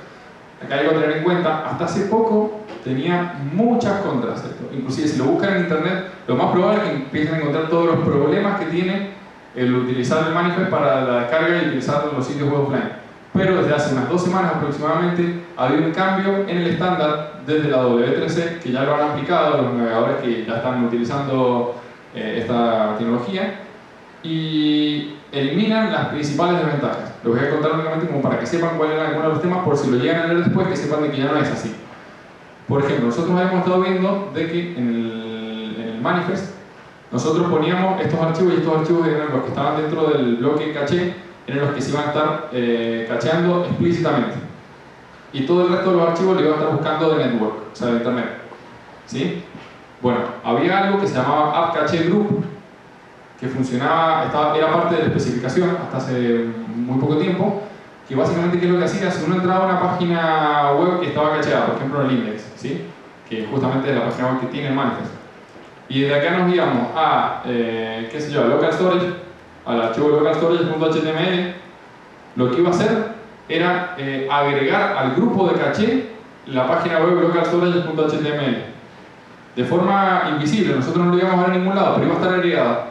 Acá hay algo a tener en cuenta, hasta hace poco tenía muchas contras esto. Inclusive si lo buscan en internet, lo más probable es que empiecen a encontrar todos los problemas que tiene el utilizar el manifest para la descarga y utilizar los sitios web offline. Pero desde hace unas 2 semanas aproximadamente ha habido un cambio en el estándar desde la W3C, que ya lo han aplicado a los navegadores que ya están utilizando esta tecnología, y eliminan las principales desventajas. Les voy a contar únicamente como para que sepan cuáles eran algunos de los temas, por si lo llegan a leer después, que sepan de que ya no es así. Por ejemplo, nosotros habíamos estado viendo de que en el manifest nosotros poníamos estos archivos, y estos archivos eran los que estaban dentro del bloque caché, eran los que se iban a estar cacheando explícitamente. Y todo el resto de los archivos lo iban a estar buscando de network, o sea, de internet. ¿Sí? Bueno, había algo que se llamaba App Cache Group, que funcionaba, era parte de la especificación hasta hace muy poco tiempo, que básicamente ¿qué es lo que hacía? Si uno entraba a una página web que estaba cacheada, por ejemplo el index, ¿sí? Que justamente es la página web que tiene el manifest, y desde acá nos íbamos a, qué sé yo, local storage, al archivo localstorage.html, lo que iba a hacer era agregar al grupo de caché la página web localstorage.html de forma invisible. Nosotros no lo íbamos a ver en ningún lado, pero iba a estar agregada.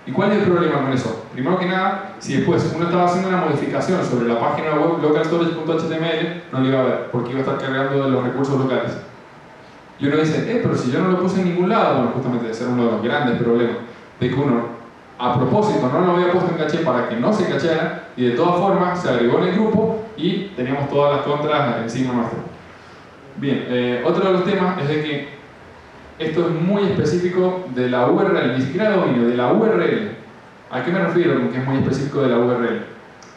¿Y cuál es el problema con eso? Primero que nada, si después uno estaba haciendo una modificación sobre la página web localstorage.html, no lo iba a ver, porque iba a estar cargando de los recursos locales. Y uno dice, pero si yo no lo puse en ningún lado, bueno, justamente debe ser uno de los grandes problemas, de que uno, a propósito, no lo había puesto en caché para que no se cacheara, y de todas formas se agregó en el grupo y teníamos todas las contras encima nuestro. Bien, otro de los temas es de que esto es muy específico de la URL, ni siquiera de dominio, de la URL. ¿A qué me refiero con que es muy específico de la URL?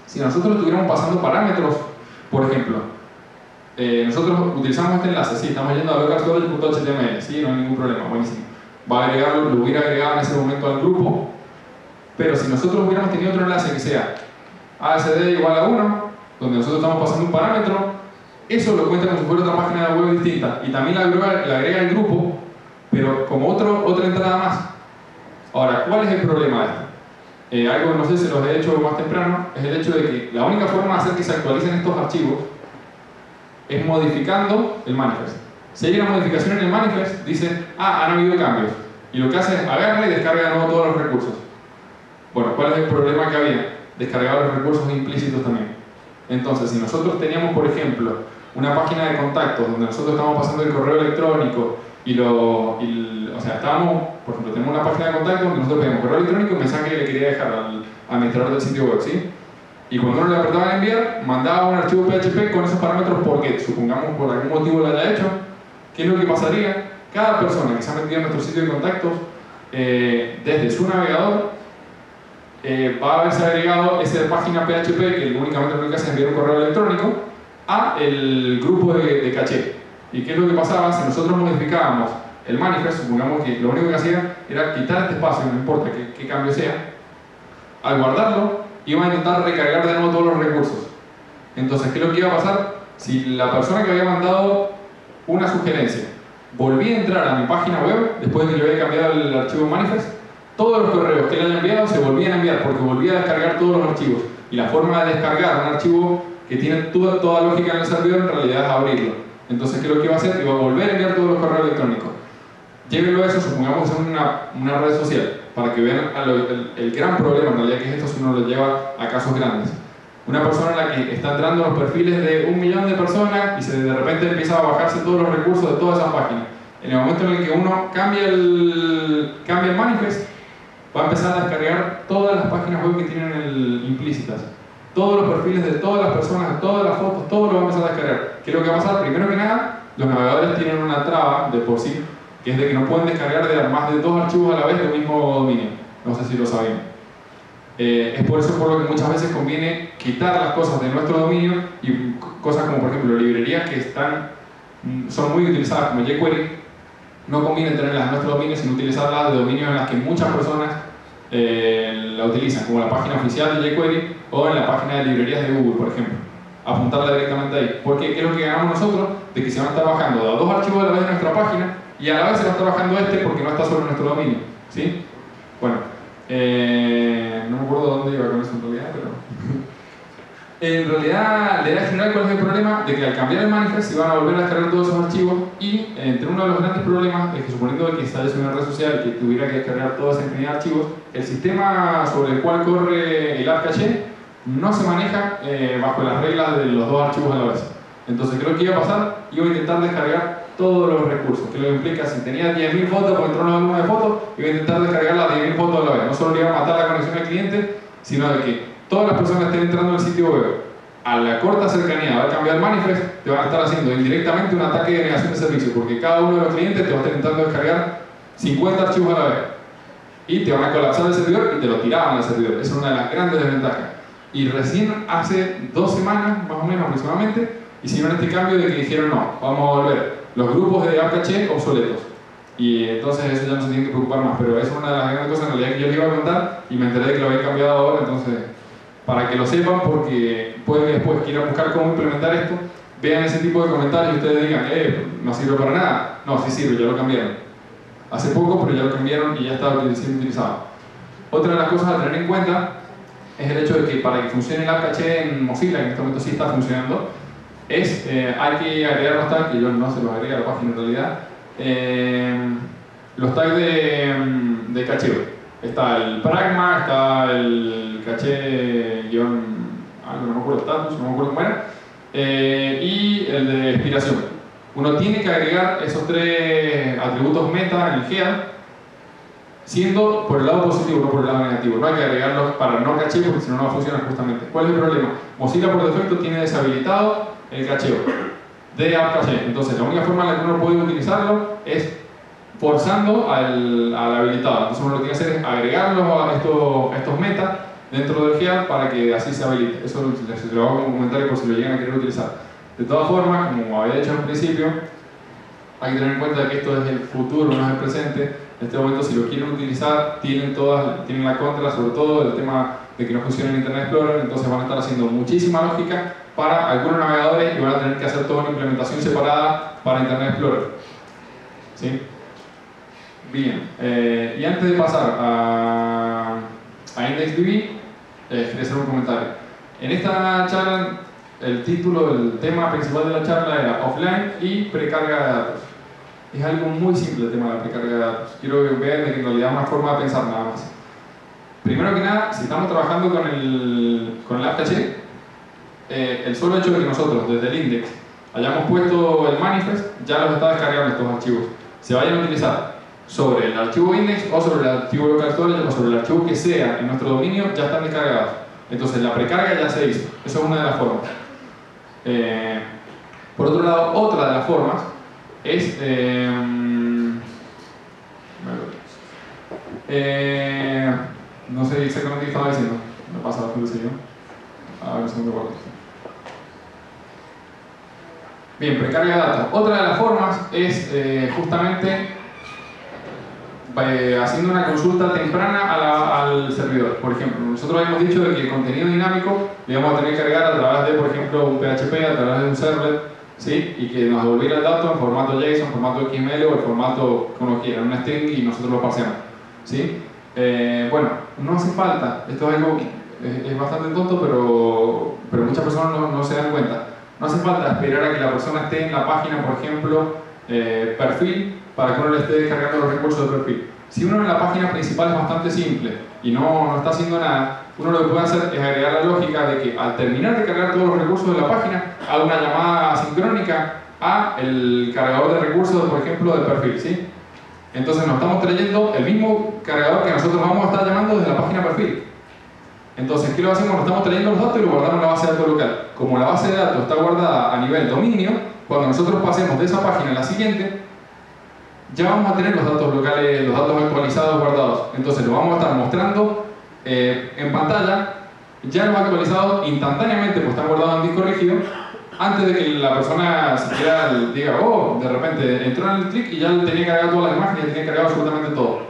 Si nosotros estuviéramos pasando parámetros, por ejemplo, nosotros utilizamos este enlace, sí, estamos yendo a localstorage.html, sí, no hay ningún problema, buenísimo. Va a agregarlo, lo hubiera agregado en ese momento al grupo, pero si nosotros hubiéramos tenido otro enlace que sea ASD igual a 1, donde nosotros estamos pasando un parámetro, eso lo cuenta como si fuera otra página web distinta, y también la agrega al grupo, pero como otra entrada más. Ahora, ¿cuál es el problema de esto? Algo que no sé si los he hecho más temprano, es el hecho de que la única forma de hacer que se actualicen estos archivos es modificando el manifest. Si hay una modificación en el manifest, dice, han habido cambios, y lo que hace es agarra y descarga de nuevo todos los recursos. Bueno, ¿cuál es el problema que había? Descargar los recursos implícitos también. Entonces, si nosotros teníamos, por ejemplo, una página de contactos donde nosotros estamos pasando el correo electrónico o sea, por ejemplo, tenemos una página de contacto donde nosotros pedimos correo electrónico y un mensaje que le quería dejar al administrador del sitio web, ¿sí? Y cuando uno le apretaba a enviar, mandaba un archivo PHP con esos parámetros porque, supongamos, por algún motivo lo haya hecho. ¿Qué es lo que pasaría? Cada persona que se ha metido en nuestro sitio de contactos, desde su navegador, va a haberse agregado esa página PHP que únicamente lo que hace es enviar un correo electrónico a el grupo de caché. ¿Y qué es lo que pasaba? Si nosotros modificábamos el manifest, supongamos que lo único que hacía era quitar este espacio, no importa qué cambio sea, al guardarlo, iba a intentar recargar de nuevo todos los recursos. Entonces, ¿qué es lo que iba a pasar? Si la persona que había mandado una sugerencia volvía a entrar a mi página web, después de que yo había cambiado el archivo manifest, todos los correos que le haya enviado se volvían a enviar, porque volvía a descargar todos los archivos. Y la forma de descargar un archivo que tiene toda lógica en el servidor, en realidad es abrirlo. Entonces, ¿qué es lo que iba a hacer? Iba a volver a enviar todos los correos electrónicos. Llévenlo a eso, supongamos en una red social, para que vean el gran problema en realidad que es esto si uno lo lleva a casos grandes. Una persona en la que está entrando en los perfiles de 1 millón de personas y de repente empieza a bajarse todos los recursos de todas esas páginas. En el momento en el que uno cambia el manifest, va a empezar a descargar todas las páginas web que tienen implícitas. Todos los perfiles de todas las personas, todas las fotos, todo lo va a empezar a descargar. ¿Qué es lo que va a pasar? Primero que nada, los navegadores tienen una traba de por sí, que es de que no pueden descargar de más de 2 archivos a la vez del mismo dominio. No sé si lo sabían. Es por eso por lo que muchas veces conviene quitar las cosas de nuestro dominio y cosas como por ejemplo librerías que son muy utilizadas como jQuery, no conviene tenerlas en nuestro dominio sino utilizarlas de dominios en las que muchas personas la utilizan, como la página oficial de jQuery o en la página de librerías de Google, por ejemplo. Apuntarla directamente ahí. Porque ¿qué es lo que ganamos nosotros? De que se van a estar bajando a 2 archivos a la vez de nuestra página y a la vez se va a estar bajando porque no está sobre nuestro dominio. ¿Sí? Bueno, no me acuerdo dónde iba con eso en realidad, pero... En realidad, la idea general, ¿cuál es el problema? De que al cambiar el manifest se van a volver a descargar todos esos archivos y entre uno de los grandes problemas es que suponiendo que estallase una red social que tuviera que descargar toda esa infinidad de archivos, el sistema sobre el cual corre el app caché no se maneja bajo las reglas de los 2 archivos a la vez. Entonces, ¿qué es lo que iba a pasar? Iba a intentar descargar todos los recursos, que lo que implica, si tenía 10.000 fotos o entró una álbum de fotos, iba a intentar descargar las 10.000 fotos a la vez. No solo le iba a matar la conexión al cliente, sino de que todas las personas que estén entrando al sitio web a la corta cercanía va a cambiar el manifest, te van a estar haciendo indirectamente un ataque de negación de servicio, porque cada uno de los clientes te va a estar intentando descargar 50 archivos a la vez y te van a colapsar el servidor y te lo tiraban al servidor. Esa es una de las grandes desventajas. Y recién hace 2 semanas, más o menos aproximadamente, hicieron este cambio de que dijeron no, vamos a volver los grupos de app caché obsoletos. Y entonces eso ya no se tiene que preocupar más, pero es una de las grandes cosas en realidad que yo les iba a contar y me enteré de que lo habían cambiado ahora, entonces para que lo sepan, porque pueden que después quieran buscar cómo implementar esto, vean ese tipo de comentarios y ustedes digan, no sirve para nada. No, sí sirve, ya lo cambiaron. Hace poco, pero ya lo cambiaron y ya está siendo utilizado. Otra de las cosas a tener en cuenta es el hecho de que para que funcione el app caché en Mozilla, que en este momento sí está funcionando, hay que agregar los tags, que yo no se los agrega a la página en realidad, los tags de cacheo. Está el pragma, está el caché algo, no me acuerdo, status, no me acuerdo cómo era, y el de expiración. Uno tiene que agregar esos 3 atributos meta en el head, siendo por el lado positivo, no por el lado negativo. No hay que agregarlos para no caché porque si no, no va a funcionar justamente. ¿Cuál es el problema? Mozilla por defecto tiene deshabilitado el cacheo de app caché. Entonces, la única forma en la que uno puede utilizarlo es forzando al habilitado. Entonces uno lo que tiene que hacer es agregarlos a estos metas dentro del head para que así se habilite. Eso les lo hago como comentario por si lo llegan a querer utilizar. De todas formas, como había dicho al principio, hay que tener en cuenta que esto es el futuro, no es el presente. En este momento, si lo quieren utilizar, tienen la contra, sobre todo el tema de que no funciona en Internet Explorer, entonces van a estar haciendo muchísima lógica para algunos navegadores y van a tener que hacer toda una implementación separada para Internet Explorer. ¿Sí? Bien, y antes de pasar a IndexedDB, quería hacer un comentario. En esta charla, el título, el tema principal de la charla era offline y precarga de datos. Es algo muy simple el tema de la precarga de datos. Quiero que vean que en realidad es una forma de pensar nada más. Primero que nada, si estamos trabajando con el app caché, el solo hecho de que nosotros desde el index hayamos puesto el manifest, ya los está descargando estos archivos. Se vayan a utilizar sobre el archivo index o sobre el archivo local storage o sobre el archivo que sea en nuestro dominio, ya están descargados. Entonces la precarga ya se hizo. Eso es una de las formas. Por otro lado, otra de las formas es no sé exactamente qué estaba diciendo. Me pasa bastante seguido. A ver si me acuerdo. Bien, precarga de datos. Otra de las formas es justamente haciendo una consulta temprana al servidor. Por ejemplo, nosotros hemos dicho de que el contenido dinámico le vamos a tener que cargar a través de, por ejemplo, un PHP, a través de un servlet, ¿sí? Y que nos devolviera el dato en formato JSON, formato XML o el formato que uno quiera, un string, y nosotros lo parseamos, ¿sí? Bueno, no hace falta, esto es algo es bastante tonto, pero muchas personas no se dan cuenta. No hace falta esperar a que la persona esté en la página, por ejemplo, perfil, para que uno le esté descargando los recursos de perfil. Si uno en la página principal es bastante simple y no está haciendo nada, uno lo que puede hacer es agregar la lógica de que al terminar de cargar todos los recursos de la página, haga una llamada asincrónica a el cargador de recursos, por ejemplo, del perfil, ¿sí? Entonces nos estamos trayendo el mismo cargador que nosotros vamos a estar llamando desde la página perfil. Entonces, ¿qué lo hacemos? Nos estamos trayendo los datos y lo guardamos en la base de datos local. Como la base de datos está guardada a nivel dominio, cuando nosotros pasemos de esa página a la siguiente, ya vamos a tener los datos locales, los datos actualizados guardados. Entonces, lo vamos a estar mostrando en pantalla, ya los actualizados instantáneamente, pues están guardados en disco rígido, antes de que la persona siquiera diga, oh, de repente entró en el clic y ya tenía cargado todas las imágenes, ya tenía cargado absolutamente todo.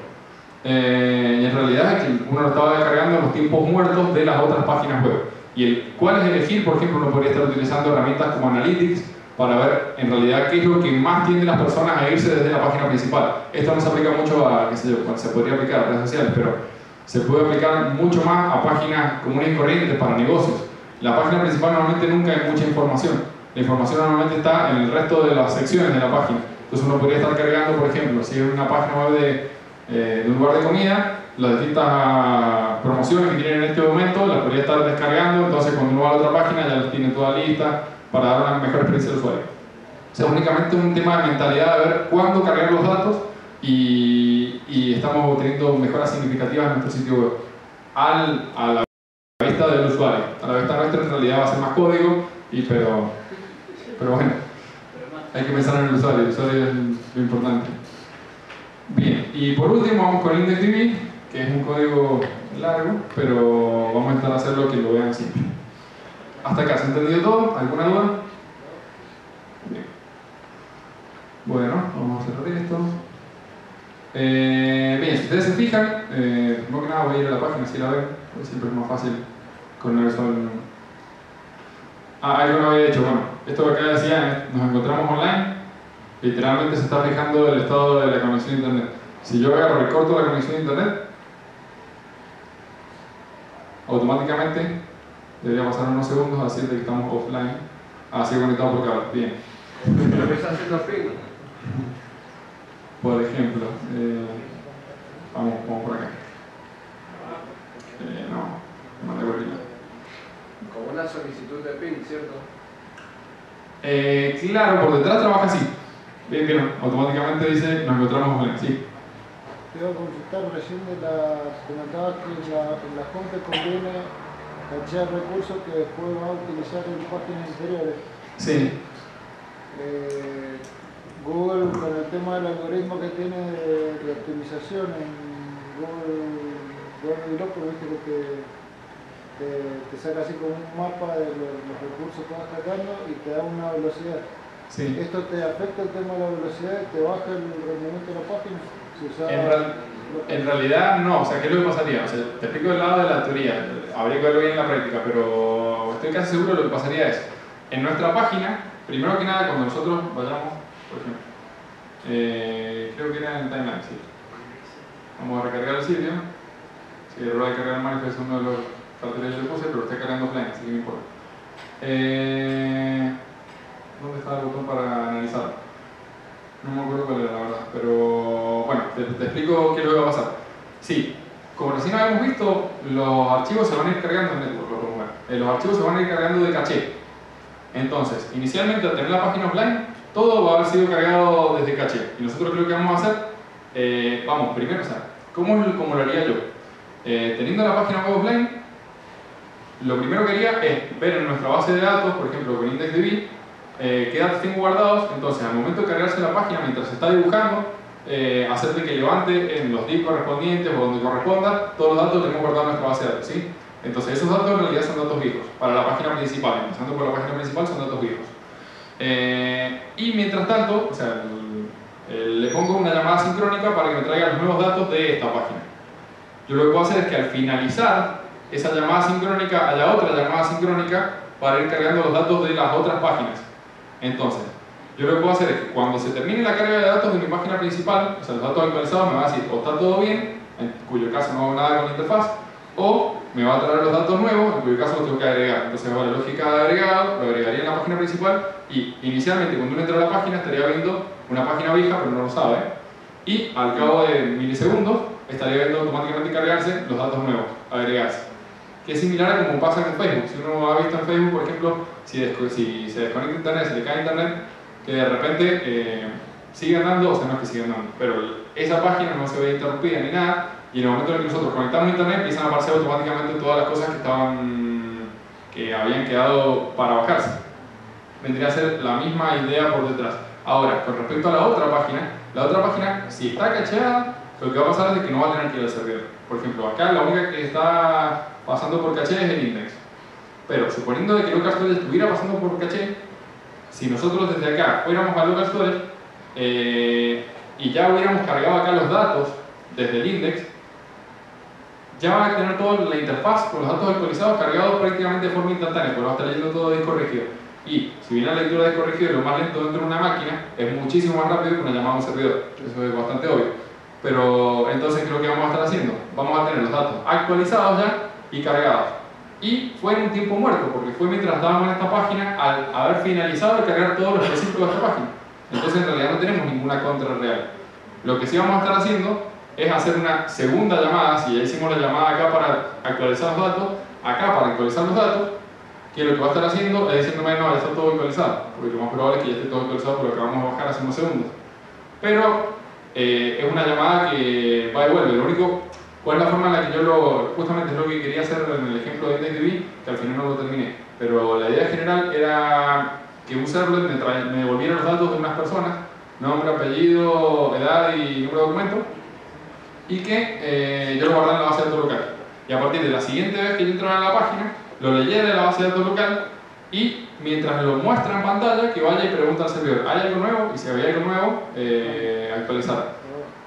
Y en realidad es que uno lo estaba descargando en los tiempos muertos de las otras páginas web. Y cuál es elegir, por ejemplo, uno podría estar utilizando herramientas como Analytics para ver en realidad qué es lo que más tienden las personas a irse desde la página principal. Esto no se aplica mucho a, qué sé yo, se podría aplicar a redes sociales, pero se puede aplicar mucho más a páginas comunes y corrientes para negocios. La página principal normalmente nunca hay mucha información. La información normalmente está en el resto de las secciones de la página. Entonces uno podría estar cargando, por ejemplo, si es una página web de un lugar de comida, las distintas promociones que tienen en este momento las podría estar descargando, entonces cuando uno va a la otra página ya las tiene toda lista para dar una mejor experiencia al usuario. O sea, únicamente un tema de mentalidad de ver cuándo cargar los datos y estamos teniendo mejoras significativas en nuestro sitio web a la vista del usuario. A la vista nuestra en realidad va a ser más código, pero bueno, hay que pensar en el usuario es lo importante. Bien, y por último vamos con IndexDB, que es un código largo, pero vamos a intentar hacerlo que lo vean simple. ¿Hasta acá se ha entendido todo? ¿Alguna duda? Bien. Bueno, vamos a cerrar esto. Bien, si ustedes se fijan, primero que nada voy a ir a la página si la ven, porque siempre es más fácil con eso. Algo no había hecho, bueno, esto que acá decía, nos encontramos online, literalmente se está fijando el estado de la conexión a internet. Si yo agarro y corto la conexión a internet, automáticamente debería pasar unos segundos a decir que estamos offline. Sigue conectado por cable, bien. ¿Pero qué está haciendo ping? Por ejemplo, vamos por acá. No mandé por aquí. Como una solicitud de ping, ¿cierto? Claro, por detrás trabaja así. Bien, que no, automáticamente dice nos encontramos offline, sí. Te iba a consultar recién comentabas que en la home te conviene cachear recursos que después vas a utilizar en páginas interiores. Sí. Google, con el tema del algoritmo que tiene de optimización en Google Developer, viste que te saca así como un mapa de los recursos que vas cargando y te da una velocidad. Sí. ¿Esto te afecta el tema de la velocidad? ¿Te baja el rendimiento de la página? Si En realidad no, o sea, ¿qué es lo que pasaría? O sea, te explico el lado de la teoría, habría que verlo bien en la práctica, pero estoy casi seguro de lo que pasaría es, en nuestra página, primero que nada, cuando nosotros vayamos, por ejemplo, creo que era en timeline, sí. Vamos a recargar el sitio, sí, el error de cargar el manifiesto es uno de los carteles que le puse, pero está cargando offline, así que no importa. ¿Dónde está el botón para analizar? No me acuerdo cuál era la verdad, pero bueno, te explico qué es lo que va a pasar. Sí, como recién habíamos visto, los archivos se van a ir cargando en network, los archivos se van a ir cargando de caché. Entonces, inicialmente al tener la página offline, todo va a haber sido cargado desde caché. Y nosotros lo que vamos a hacer, primero, o sea, ¿cómo lo haría yo? Teniendo la página web offline, lo primero que haría es ver en nuestra base de datos, por ejemplo con IndexDB, qué datos tengo guardados. Entonces al momento de cargarse la página mientras se está dibujando, hacer de que levante en los divs correspondientes o donde corresponda todos los datos que tenemos guardados en nuestra base de datos, ¿sí? Entonces esos datos en realidad son datos viejos para la página principal, empezando por la página principal son datos viejos. Y mientras tanto, o sea, le pongo una llamada sincrónica para que me traiga los nuevos datos de esta página. Yo lo que puedo hacer es que al finalizar esa llamada sincrónica haya otra llamada sincrónica para ir cargando los datos de las otras páginas. Entonces, yo lo que puedo hacer es que cuando se termine la carga de datos de mi página principal, o sea, los datos actualizados me va a decir o está todo bien, en cuyo caso no hago nada con la interfaz, o me va a traer los datos nuevos, en cuyo caso los tengo que agregar. Entonces hago la lógica de agregado, lo agregaría en la página principal y inicialmente cuando uno entra a la página estaría viendo una página vieja, pero no lo sabe. Y al cabo de milisegundos estaría viendo automáticamente cargarse los datos nuevos, agregarse. Que es similar a como pasa en Facebook. Si uno ha visto en Facebook, por ejemplo, si se desconecta internet, se le cae internet, que de repente sigue andando, o sea, no es que siga andando, pero esa página no se ve interrumpida ni nada, y en el momento en el que nosotros conectamos internet empiezan a aparecer automáticamente todas las cosas que habían quedado para bajarse. Vendría a ser la misma idea por detrás. Ahora, con respecto a la otra página, si está cacheada, lo que va a pasar es que no va a tener que ir al servidor. Por ejemplo, acá la única que está pasando por caché es el index. Pero suponiendo de que local storage estuviera pasando por caché, si nosotros desde acá fuéramos al local storage y ya hubiéramos cargado acá los datos desde el index, ya va a tener toda la interfaz con los datos actualizados cargados prácticamente de forma instantánea, porque va a estar leyendo todo disco corregido. Y si bien la lectura de disco corregido es lo más lento dentro de una máquina, es muchísimo más rápido que una llamada a un servidor. Eso es bastante obvio. Pero entonces, ¿qué es lo que vamos a estar haciendo? Vamos a tener los datos actualizados ya y cargados. Y fue en un tiempo muerto, porque fue mientras estábamos en esta página al haber finalizado de cargar todos los específicos de esta página. Entonces, en realidad no tenemos ninguna contra real. Lo que sí vamos a estar haciendo es hacer una segunda llamada. Si ya hicimos la llamada acá para actualizar los datos, acá para actualizar los datos, que lo que va a estar haciendo es diciéndome, no, ya está todo actualizado, porque lo más probable es que ya esté todo actualizado por lo que vamos a bajar hace unos segundos. Pero es una llamada que va y vuelve. Lo único, ¿cuál es la forma en la que yo justamente es lo que quería hacer en el ejemplo de IndexDB, que al final no lo terminé, pero la idea general era que un servlet me devolviera los datos de unas personas, nombre, apellido, edad y número de documento, y que yo lo guardara en la base de datos local. Y a partir de la siguiente vez que yo entrara a la página, lo leyera de la base de datos local y mientras me lo muestra en pantalla, que vaya y pregunta al servidor, ¿hay algo nuevo? Y si había algo nuevo, actualizar.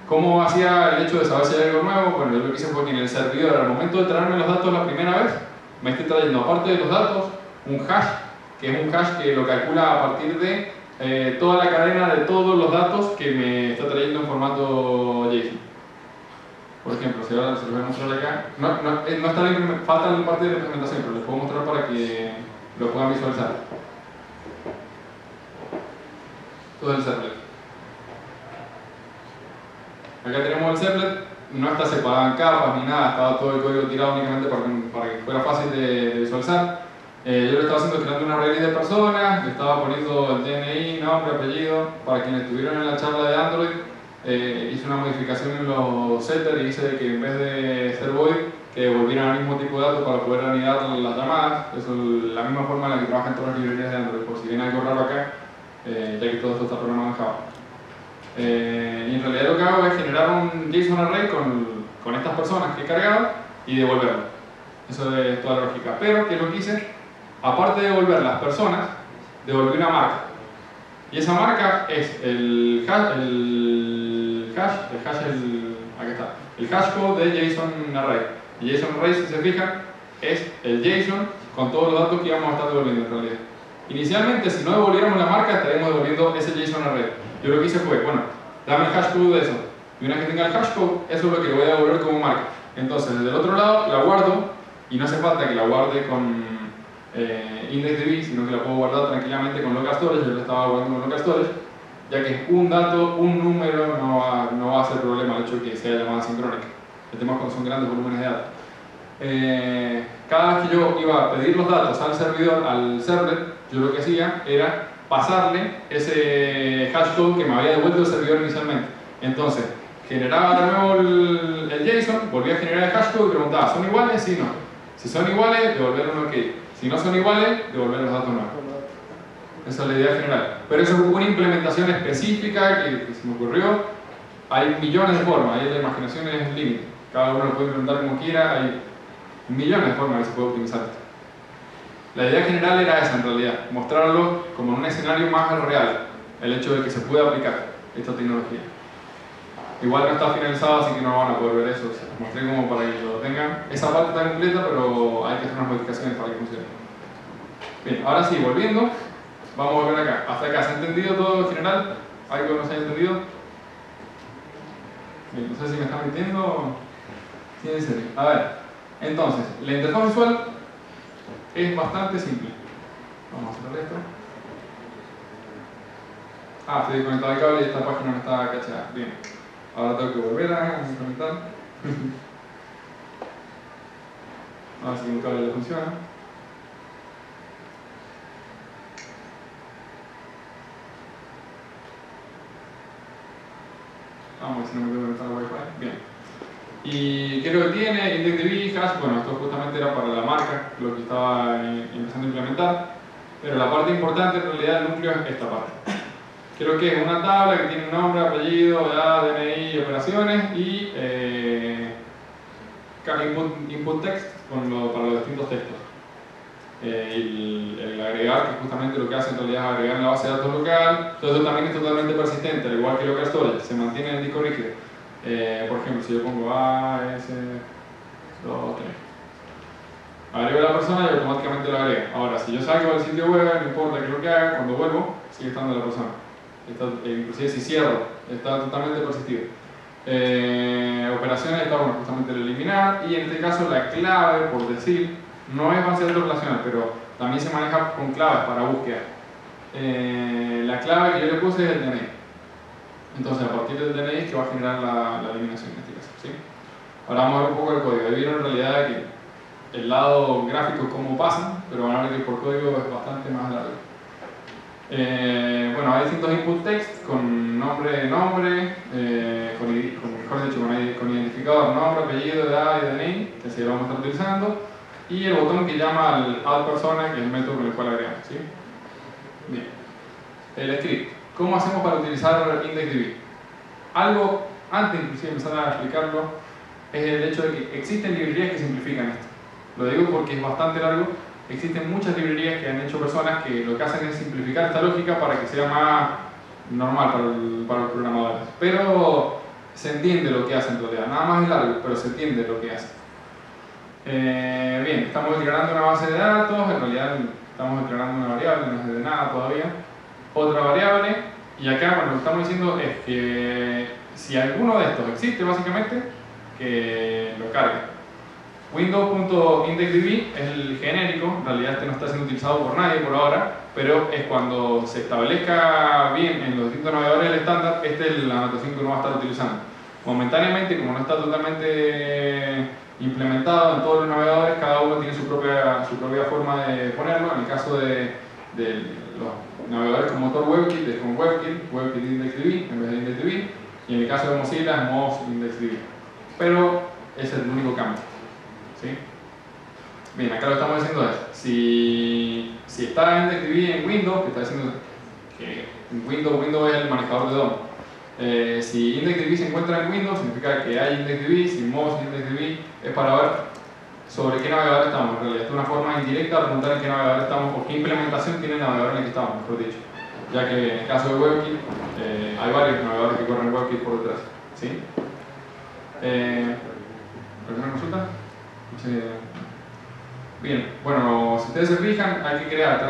¿Cómo hacía el hecho de saber si hay algo nuevo? Bueno, yo lo que hice fue que en el servidor, al momento de traerme los datos la primera vez, me estoy trayendo, aparte de los datos, un hash, que es un hash que lo calcula a partir de toda la cadena de todos los datos que me está trayendo en formato JSON. Por ejemplo, si ahora se los voy a mostrar acá, no está falta la parte de la implementación, pero les puedo mostrar para que lo puedan visualizar. Todo el servlet. Acá tenemos el servlet, no está separado en capas ni nada, estaba todo el código tirado únicamente para que fuera fácil de visualizar. Yo lo estaba haciendo creando una red de personas, le estaba poniendo el DNI, nombre, apellido, para quienes estuvieron en la charla de Android. Hice una modificación en los setters y hice que en vez de ser void, que devolvieran el mismo tipo de datos para poder anidar las llamadas. Eso es la misma forma en la que trabajan todas las librerías de Android, por si viene algo raro acá, ya que todo esto está programado en Java. Y en realidad lo que hago es generar un JSON array con estas personas que he cargado y devolverlo. Eso es toda la lógica. Pero, ¿qué es lo que hice? Aparte de devolver las personas, devolví una marca. Y esa marca es el hashcode de JSON Array. Y JSON Array, si se fijan, es el JSON con todos los datos que íbamos a estar devolviendo en realidad. Inicialmente, si no devolviéramos la marca, estaríamos devolviendo ese JSON Array. Yo lo que hice fue, bueno, dame el hashcode de eso. Y una vez que tenga el hashcode, eso es lo que le voy a devolver como marca. Entonces, desde el otro lado, la guardo, y no hace falta que la guarde con IndexDB, sino que la puedo guardar tranquilamente con local storage. Yo la estaba guardando con local storage, ya que un dato, un número, no va a ser problema el hecho de que sea llamada sincrónica. El tema es cuando son grandes volúmenes de datos. Cada vez que yo iba a pedir los datos al servidor, al servlet, yo lo que hacía era pasarle ese hashcode que me había devuelto el servidor inicialmente. Entonces, generaba de nuevo el JSON, volvía a generar el hashcode y preguntaba, ¿son iguales? Sí, no. Si son iguales, devolver un OK. Si no son iguales, devolver los datos nuevos. Esa es la idea general. Pero eso es una implementación específica que se me ocurrió. Hay millones de formas, ahí la imaginación es el límite. Cada uno lo puede implementar como quiera, hay millones de formas que se puede optimizar esto. La idea general era esa en realidad, mostrarlo como en un escenario más real, el hecho de que se pueda aplicar esta tecnología. Igual no está finalizado, así que no van a poder ver eso. O sea, mostré como para que lo tengan. Esa parte está completa, pero hay que hacer unas modificaciones para que funcione. Bien, ahora sí, volviendo, vamos a volver acá. Hasta acá, ¿se ha entendido todo en general? ¿Algo no se ha entendido? Bien, no sé si me están mintiendo. Sí, en serio. A ver, entonces, la interfaz visual es bastante simple. Vamos a cerrar esto. Ah, estoy desconectado el cable y esta página no está cachada. Bien. Ahora tengo que volver a desconectar. A ver si un cable le funciona. Vamos a ver si no me tengo que conectar al Wi-Fi. Bien. ¿Y qué es lo que tiene? IndexedDB, hash. Bueno, esto justamente era para la marca, lo que estaba empezando a implementar. Pero la parte importante en realidad del núcleo es esta parte. Creo que es una tabla que tiene nombre, apellido, edad, DNI, operaciones y cada input text para los distintos textos. El agregar, que justamente lo que hace en realidad es agregar en la base de datos local. Todo eso también es totalmente persistente, al igual que local storage, se mantiene en el disco rígido. Por ejemplo, si yo pongo AS2, 3, agrego a la persona y automáticamente lo agrega. Ahora, si yo salgo del sitio web, no importa qué es lo que haga, cuando vuelvo, sigue estando la persona. Inclusive si cierro, está totalmente persistido. Operaciones está bueno, justamente el eliminar, y en este caso la clave, por decir, no es base de datos relacional, pero también se maneja con claves para búsqueda. La clave que yo le puse es el DNI. Entonces a partir del DNI es que va a generar la eliminación en este caso, ¿sí? Ahora vamos a ver un poco el código. Ahí vieron en realidad que el lado gráfico es cómo pasan, pero van a ver que por código es bastante más largo. Bueno, hay distintos input text con nombre, con identificador, nombre, apellido, edad y DNI, que se vamos a estar utilizando, y el botón que llama al add persona, que es el método con el cual agregamos, ¿sí? Bien. El script. ¿Cómo hacemos para utilizar IndexedDB? Algo, antes inclusive de empezar a explicarlo, es el hecho de que existen librerías que simplifican esto. Lo digo porque es bastante largo. Existen muchas librerías que han hecho personas que lo que hacen es simplificar esta lógica para que sea más normal para los programadores. Pero se entiende lo que hacen en realidad. Nada más es largo, pero se entiende lo que hacen. Bien, estamos declarando una base de datos. En realidad estamos declarando una variable, no es de nada todavía. Otra variable. Y acá, bueno, lo que estamos diciendo es que si alguno de estos existe, básicamente, que lo cargue. Windows.indexedb es el genérico, en realidad este no está siendo utilizado por nadie por ahora, pero es cuando se establezca bien en los distintos navegadores del estándar, esta es la anotación que uno va a estar utilizando. Momentáneamente, como no está totalmente implementado en todos los navegadores, cada uno tiene su propia forma de ponerlo. En el caso de los navegadores con motor WebKit, es con WebKit IndexedB en vez de IndexedB, y en el caso de Mozilla es Moz IndexedB. Pero ese es el único cambio. ¿Sí? Bien, acá lo que estamos diciendo es, si está IndexedB en Windows, que está diciendo que Windows es el manejador de DOM. Si IndexedB se encuentra en Windows, significa que hay IndexedB. Si Moz IndexedB es para ver sobre qué navegador estamos. En realidad, es una forma indirecta de preguntar en qué navegador estamos o qué implementación tiene el navegador en el que estamos, mejor dicho. Ya que en el caso de WebKit, hay varios navegadores que corren WebKit por detrás. ¿Sí? ¿Alguna consulta? Sí. Bien, bueno, si ustedes se fijan, hay que crear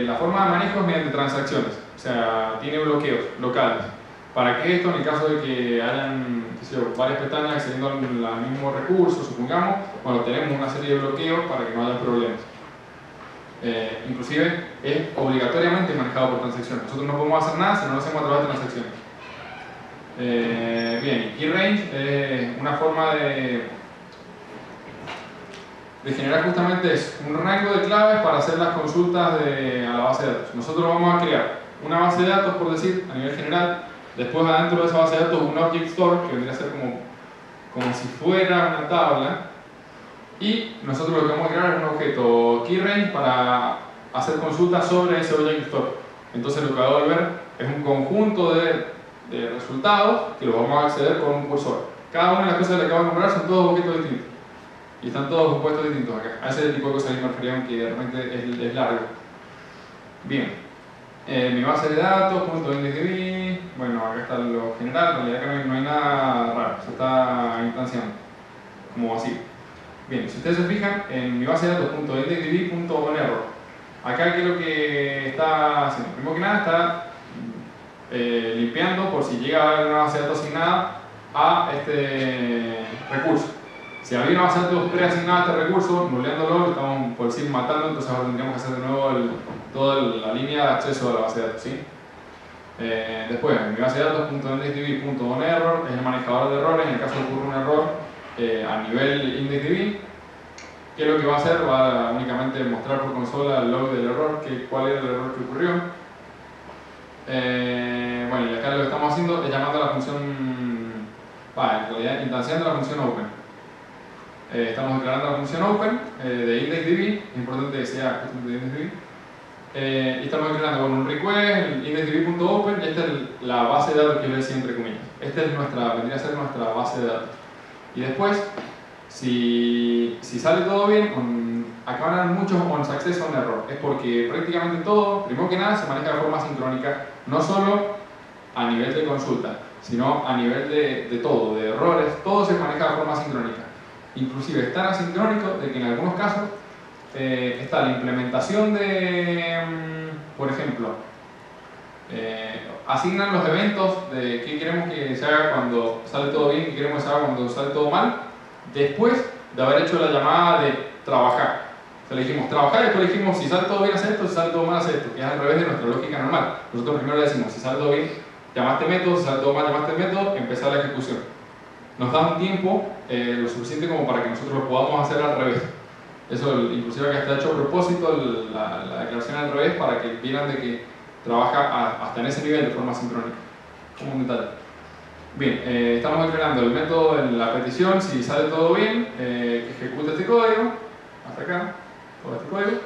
la forma de manejo es mediante transacciones, o sea, tiene bloqueos locales. ¿Para qué esto? En el caso de que hayan, qué sé yo, varias pestañas accediendo al mismo recurso, supongamos, bueno, tenemos una serie de bloqueos para que no haya problemas. Inclusive es obligatoriamente manejado por transacciones. Nosotros no podemos hacer nada si no lo hacemos a través de transacciones. Bien, key range es una forma de generar justamente un rango de claves para hacer las consultas a la base de datos. Nosotros vamos a crear una base de datos, por decir, a nivel general. Después adentro de esa base de datos un object store, que vendría a ser como si fuera una tabla. Y nosotros lo que vamos a crear es un objeto keyRange para hacer consultas sobre ese object store. Entonces lo que va a devolver es un conjunto de resultados que los vamos a acceder con un cursor. Cada una de las cosas que le acabo de nombrar son todos objetos distintos. Y están todos compuestos distintos acá. A ese tipo de cosas que me refería, que de repente es largo. Bien. Mi base de datos, .indexedb. Bueno, acá está lo general. En realidad acá no hay nada raro. Se está instanciando. Como así. Bien, si ustedes se fijan, en mi base de datos .indexedb.onError. Acá, ¿qué es lo que está haciendo? Primero que nada, está limpiando por si llega a haber una base de datos asignada a este recurso. Si había una base de datos preasignada a este recurso, nuleándolo, lo estamos por decir matando, entonces ahora tendríamos que hacer de nuevo toda la línea de acceso a la base de datos. ¿Sí? Después, en mi base de datos, .indexdb.onError es el manejador de errores en el caso de que ocurra un error a nivel IndexDB. ¿Qué es lo que va a hacer? Va a únicamente mostrar por consola el log del error, cuál era el error que ocurrió. Bueno, y acá lo que estamos haciendo es llamando a la función, en realidad instanciando la función open. Estamos declarando la función open de IndexDB, es importante que sea de IndexDB. Y estamos declarando con un request, el indexdb.open, y esta es la base de datos que yo le decía entre comillas. Esta es vendría a ser nuestra base de datos. Y después, si sale todo bien, acá van a haber muchos onSuccess o error. Es porque prácticamente todo, primero que nada, se maneja de forma sincrónica, no solo a nivel de consulta, sino a nivel de todo, de errores, todo se maneja de forma sincrónica. Inclusive es tan asincrónico de que en algunos casos está la implementación de, por ejemplo, asignan los eventos de qué queremos que se haga cuando sale todo bien, qué queremos que se haga cuando sale todo mal, después de haber hecho la llamada de trabajar. O sea, le dijimos trabajar y después le dijimos si sale todo bien hace esto, si sale todo mal hace esto, que es al revés de nuestra lógica normal. Nosotros primero le decimos si sale todo bien, llamaste método, si sale todo mal, llamaste método, empezar la ejecución. Nos da un tiempo lo suficiente como para que nosotros lo podamos hacer al revés. Eso inclusive acá está hecho a propósito, la declaración al revés, para que vieran de que trabaja hasta en ese nivel de forma sincrónica, como un detalle. Bien, estamos declarando el método en la petición, si sale todo bien, que ejecute este código, hasta acá, todo este código,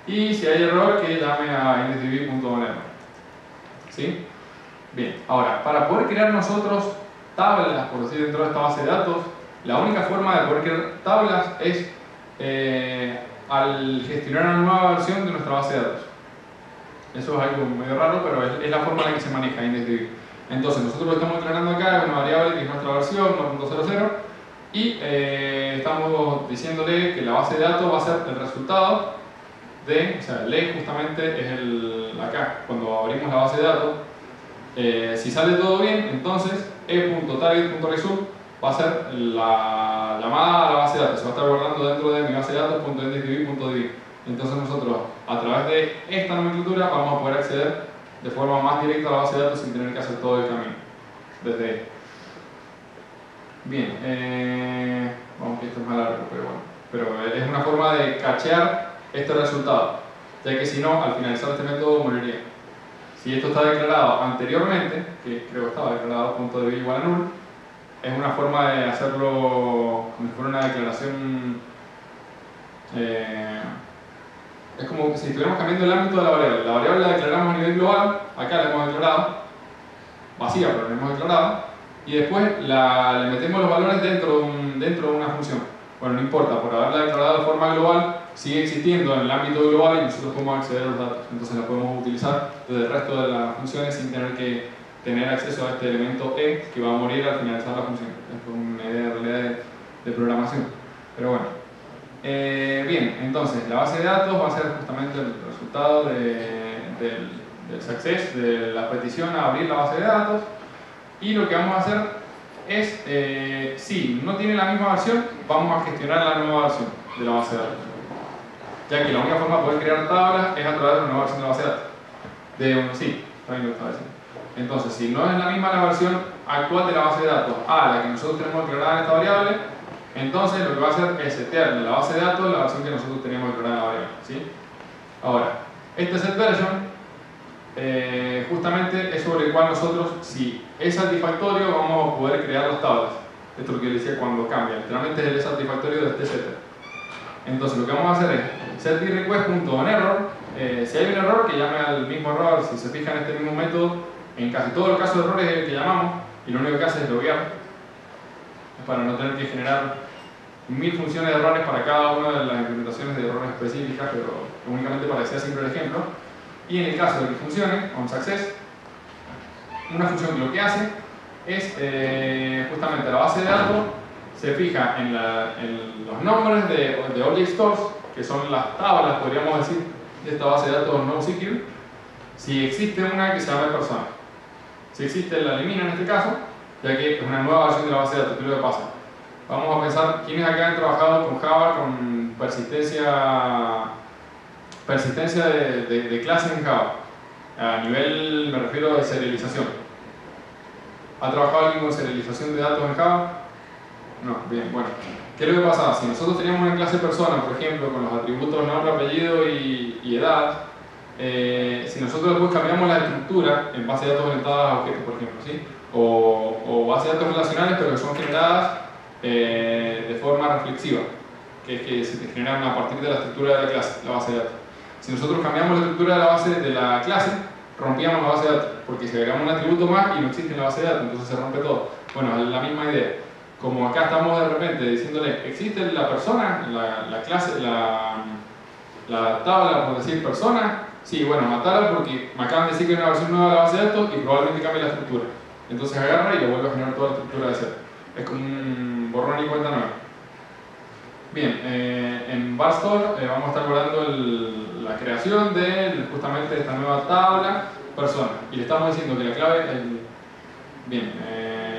y si hay error, que llame a indexdb.onError. ¿Sí? Bien, ahora, para poder crear nosotros tablas, por decir, dentro de esta base de datos, la única forma de poder crear tablas es al gestionar una nueva versión de nuestra base de datos. Eso es algo medio raro, pero es la forma en la que se maneja IndexDB. Entonces, nosotros lo que estamos declarando acá es una variable que es nuestra versión 1.00 y estamos diciéndole que la base de datos va a ser el resultado de, o sea, el E justamente es acá, cuando abrimos la base de datos, si sale todo bien, entonces e.target.result va a ser la llamada a la base de datos, se va a estar guardando dentro de mi base de datos.indexdb.db. Entonces nosotros, a través de esta nomenclatura, vamos a poder acceder de forma más directa a la base de datos sin tener que hacer todo el camino desde ahí. Bien, vamos que esto es más largo, pero bueno, pero es una forma de cachear este resultado, ya que si no, al finalizar este método moriría. Si esto está declarado anteriormente, que creo que estaba declarado .db igual a null, es una forma de hacerlo como si fuera una declaración. Es como si estuviéramos cambiando el ámbito de la variable. La variable la declaramos a nivel global, acá la hemos declarado, vacía pero la hemos declarado, y después le metemos los valores dentro de una función. Bueno, no importa, por haberla declarado de forma global, sigue existiendo en el ámbito global y nosotros podemos acceder a los datos. Entonces la podemos utilizar desde el resto de las funciones sin tener que tener acceso a este elemento E que va a morir al finalizar la función. Esto es una idea en realidad de programación. Pero bueno. Bien, entonces la base de datos va a ser justamente el resultado del success, de la petición a abrir la base de datos. Y lo que vamos a hacer es, si no tiene la misma versión, vamos a gestionar la nueva versión de la base de datos. Ya que la única forma de poder crear tablas es a través de una nueva versión de la base de datos. Sí, también lo estaba diciendo. Entonces, si no es la misma la versión actual de la base de datos a la que nosotros tenemos declarada en esta variable, entonces lo que va a hacer es setear en la base de datos la versión que nosotros tenemos declarada en la variable. ¿Sí? Ahora, este setVersion justamente es sobre el cual nosotros, si es satisfactorio, vamos a poder crear las tablas. Esto es lo que les decía cuando cambia. Literalmente es el satisfactorio de este setter. Entonces lo que vamos a hacer es setDrequest.onError. Si hay un error, que llame al mismo error. Si se fijan en este mismo método, en casi todos los casos de errores es el que llamamos, y lo único que hace es loguear. Es para no tener que generar 1000 funciones de errores para cada una de las implementaciones de errores específicas, pero únicamente para que sea siempre el ejemplo. Y en el caso de que funcione, onSuccess, una función que lo que hace es justamente la base de datos, se fija en los nombres de object stores, que son las tablas, podríamos decir, de esta base de datos NoSQL, si existe una que se llame persona. Si existe, la elimina en este caso, ya que es una nueva versión de la base de datos. ¿Qué es lo que pasa? Vamos a pensar, ¿quiénes acá han trabajado con Java con persistencia de clases en Java? A nivel, me refiero de serialización. ¿Ha trabajado alguien con serialización de datos en Java? No, bien, bueno. ¿Qué es lo que pasa? Si nosotros teníamos una clase persona, por ejemplo, con los atributos nombre, apellido y edad, si nosotros después cambiamos la estructura en base de datos orientadas a objetos, por ejemplo, ¿sí? O base de datos relacionales, pero que son generadas de forma reflexiva, que es que se generan a partir de la estructura de la clase, la base de datos. Si nosotros cambiamos la estructura de la base de la clase, rompíamos la base de datos, porque si agregamos un atributo más y no existe en la base de datos, entonces se rompe todo. Bueno, es la misma idea. Como acá estamos de repente diciéndole, existe la persona, la clase, la tabla, por decir persona, sí, bueno, matarla porque me acaban de decir que hay una versión nueva de la base de datos y probablemente cambie la estructura. Entonces agarra y le vuelve a generar toda la estructura de cero. Es como un borrón y cuenta nueva. Bien, en Barstore vamos a estar guardando la creación de justamente esta nueva tabla persona. Y le estamos diciendo que la clave,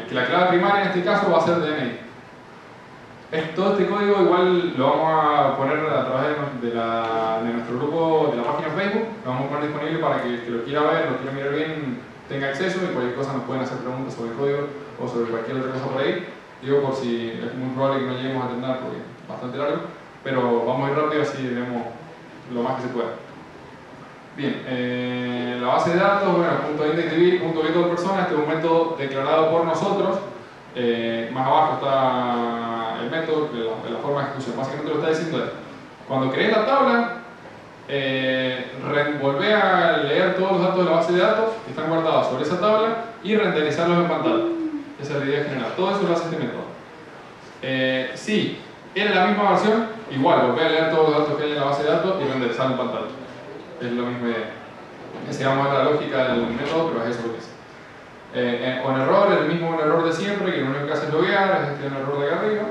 que la clave primaria en este caso va a ser DNI. Todo este código igual lo vamos a poner a través de nuestro grupo de la página Facebook. Lo vamos a poner disponible para que el que lo quiera ver, lo quiera mirar bien, tenga acceso y cualquier cosa nos pueden hacer preguntas sobre el código o sobre cualquier otra cosa por ahí. Digo por si es muy probable que no lleguemos a terminar porque es bastante largo, pero vamos a ir rápido así vemos lo más que se pueda. Bien, la base de datos, bueno, .indexDB, .getToPersona, este es un método declarado por nosotros. Más abajo está el método, la forma de ejecución. Básicamente lo que está diciendo es, cuando crees la tabla, volvé a leer todos los datos de la base de datos que están guardados sobre esa tabla y renderizarlos en pantalla. Esa es la idea general. Todo eso lo hace este método. Si era la misma versión, igual, volvé a leer todos los datos que hay en la base de datos y renderizarlo en pantalla. Es la misma idea. Esa es la lógica del método, pero es eso lo que es. Con error, el mismo error de siempre, que lo único que hace es loguear, es este error de acá arriba.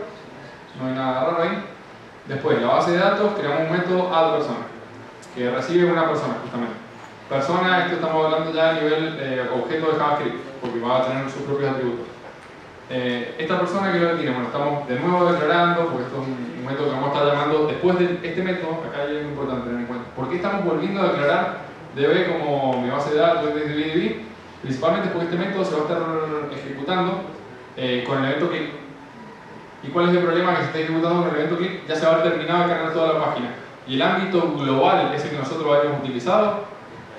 No hay nada raro ahí. Después, la base de datos, creamos un método addPersona, que recibe una persona, justamente. Persona, esto estamos hablando ya a nivel objeto de JavaScript, porque va a tener sus propios atributos. Esta persona que lo tiene, bueno, estamos de nuevo declarando, porque esto es un método que vamos a estar llamando, después de este método, acá hay algo importante tener en cuenta. ¿Por qué estamos volviendo a declarar DB como mi base de datos de DB? Principalmente porque este método se va a estar ejecutando con el evento click. ¿Y cuál es el problema? Que se está ejecutando con el evento click, ya se va a haber terminado de cargar toda la página. Y el ámbito global, ese que nosotros habíamos utilizado,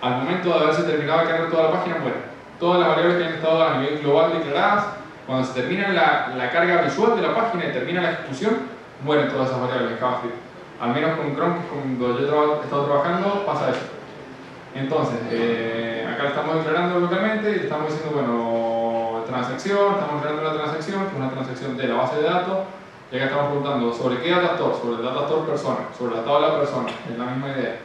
al momento de haberse terminado de cargar toda la página, bueno, todas las variables que han estado a nivel global declaradas, cuando se termina la carga visual de la página y termina la ejecución, mueren todas esas variables en JavaScript. Al menos con Chrome, que es cuando yo he estado trabajando, pasa eso. Entonces, acá lo estamos declarando localmente y le estamos diciendo, bueno, transacción, estamos creando una transacción, que es una transacción de la base de datos, y acá estamos preguntando sobre qué data store, sobre el data store persona, sobre la tabla persona, es la misma idea.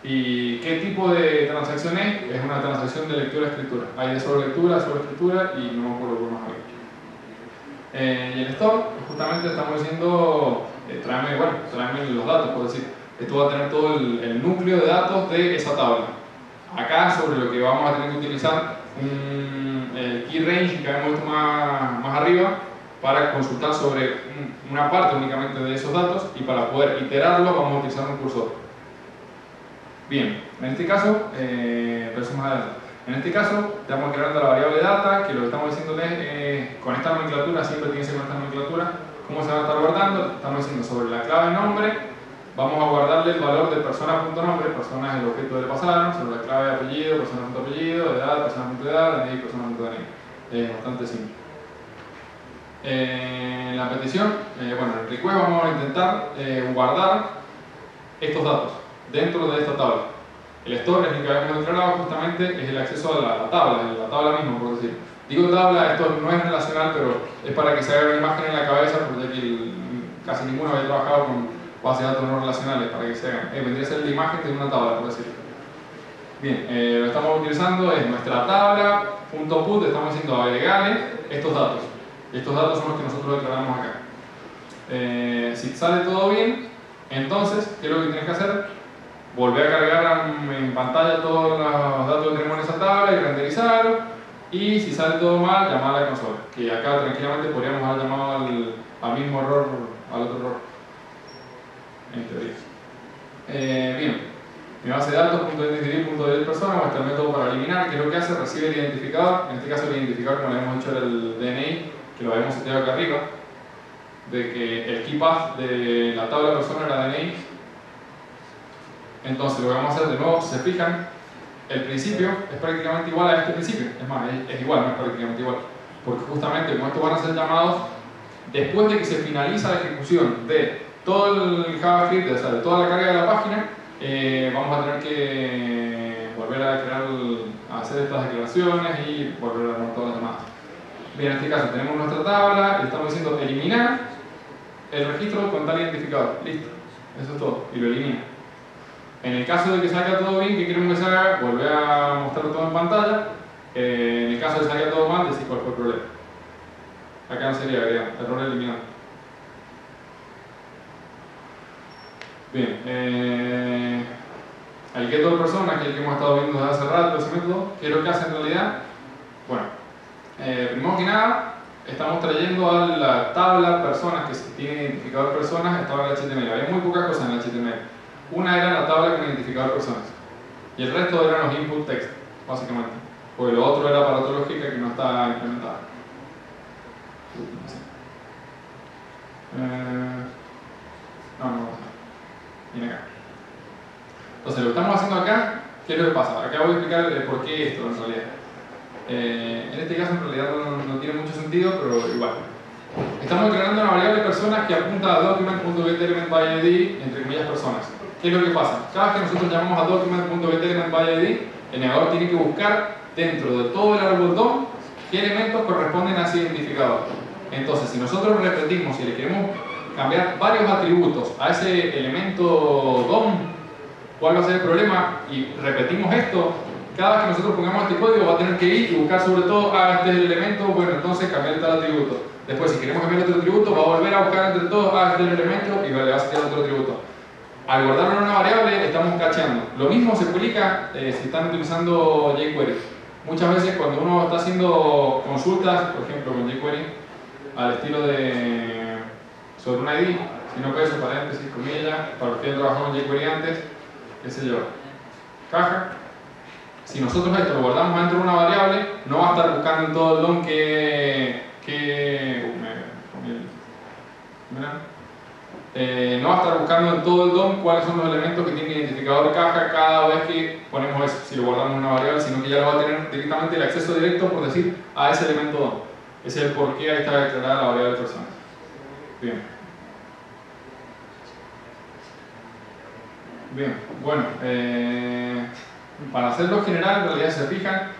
¿Y qué tipo de transacción es? Es una transacción de lectura-escritura. Hay de sobre-escritura y no me acuerdo qué más hay. Y el store, justamente estamos diciendo, tráeme los datos, por decir. Esto va a tener todo el núcleo de datos de esa tabla. Acá, sobre lo que vamos a tener que utilizar el key range que habíamos visto más arriba, para consultar sobre una parte únicamente de esos datos, y para poder iterarlo vamos a utilizar un cursor. Bien, en este caso, en este caso estamos creando la variable data, que lo que estamos diciéndole con esta nomenclatura, siempre tiene que ser con esta nomenclatura, ¿cómo se va a estar guardando? Estamos diciendo sobre la clave nombre, vamos a guardarle el valor de persona.nombre, persona es el objeto del pasado, sobre la clave apellido, persona.apellido, edad, persona.edad, DNI, persona.DNI. Es bastante simple. En la petición, en el request vamos a intentar guardar estos datos dentro de esta tabla. El store es el que habíamos declarado, justamente es el acceso a la tabla misma, por decir. Digo tabla, esto no es relacional, pero es para que se haga una imagen en la cabeza, porque aquí casi ninguno había trabajado con bases de datos no relacionales, para que se hagan. Vendría a ser la imagen de una tabla, por decirlo. Bien, lo que estamos utilizando es nuestra tabla, .put, estamos diciendo agregarle estos datos. Y estos datos son los que nosotros declaramos acá. Si sale todo bien, entonces, ¿qué es lo que tienes que hacer? Volver a cargar en pantalla todos los datos que tenemos en esa tabla y renderizarlo. Y si sale todo mal, llamar a la consola. Que acá tranquilamente podríamos haber llamado al mismo error, al otro error. En teoría. Bien. mi base de datos.identity.delete persona, muestra el método para eliminar, que es lo que hace, recibe el identificador, en este caso el identificador, como le hemos dicho, era el DNI, que lo habíamos seteado acá arriba, de que el key path de la tabla persona era DNI. Entonces lo que vamos a hacer de nuevo, si se fijan, el principio es prácticamente igual a este principio, es más, es igual, no es prácticamente igual, porque justamente como estos van a ser llamados después de que se finaliza la ejecución de todo el JavaScript, o sea, de toda la carga de la página, vamos a tener que volver a crear, a hacer estas declaraciones y volver a armar todas las demás. Bien, en este caso tenemos nuestra tabla, le estamos diciendo eliminar el registro con tal identificador, listo, eso es todo, y lo elimina. En el caso de que salga todo bien, ¿qué queremos que se haga? Volver a mostrar todo en pantalla. En el caso de que salga todo mal, decir cuál fue el problema. Acá no sería, vean, error eliminado. Bien, el getter persona, que es el que hemos estado viendo desde hace rato, ese método, ¿qué es lo que hace en realidad? Bueno, primero que nada, estamos trayendo a la tabla personas que tiene identificador personas, estaba en el HTML. Había muy pocas cosas en el HTML. Una era la tabla con identificador personas y el resto eran los input text, básicamente, porque lo otro era para otra lógica que no está implementada. No. Viene acá. Entonces lo que estamos haciendo acá, ¿qué es lo que pasa? Acá voy a explicar el por qué esto en realidad. En este caso en realidad no tiene mucho sentido, pero igual. Estamos declarando una variable personas que apunta a document.getElementById, entre comillas personas. ¿Qué es lo que pasa? Cada vez que nosotros llamamos a document.getElementById, el navegador tiene que buscar dentro de todo el árbol DOM qué elementos corresponden a ese identificador. Entonces, si nosotros repetimos y le queremos cambiar varios atributos a ese elemento DOM, ¿cuál va a ser el problema? Y repetimos esto, cada vez que nosotros pongamos este código va a tener que ir y buscar sobre todo, este es el elemento, bueno, entonces cambiar tal atributo. Después, si queremos cambiar otro atributo, va a volver a buscar entre todos, este es el elemento y le va a sacar otro atributo. Al guardarlo en una variable, estamos cacheando. Lo mismo se aplica si están utilizando jQuery. Muchas veces cuando uno está haciendo consultas, por ejemplo con jQuery, al estilo de sobre un ID, si no peso, paréntesis, comilla, para los que han trabajado con jQuery antes, qué sé yo, caja. Si nosotros esto lo guardamos dentro de una variable, no va a estar buscando en todo el DOM no va a estar buscando en todo el DOM cuáles son los elementos que tiene identificador de caja cada vez que ponemos eso, si lo guardamos en una variable, sino que ya lo va a tener directamente el acceso directo, por decir, a ese elemento DOM. Ese es el por qué ahí está declarada la variable de personas. Bien. Bien, bueno, para hacerlo general, en realidad si se fijan,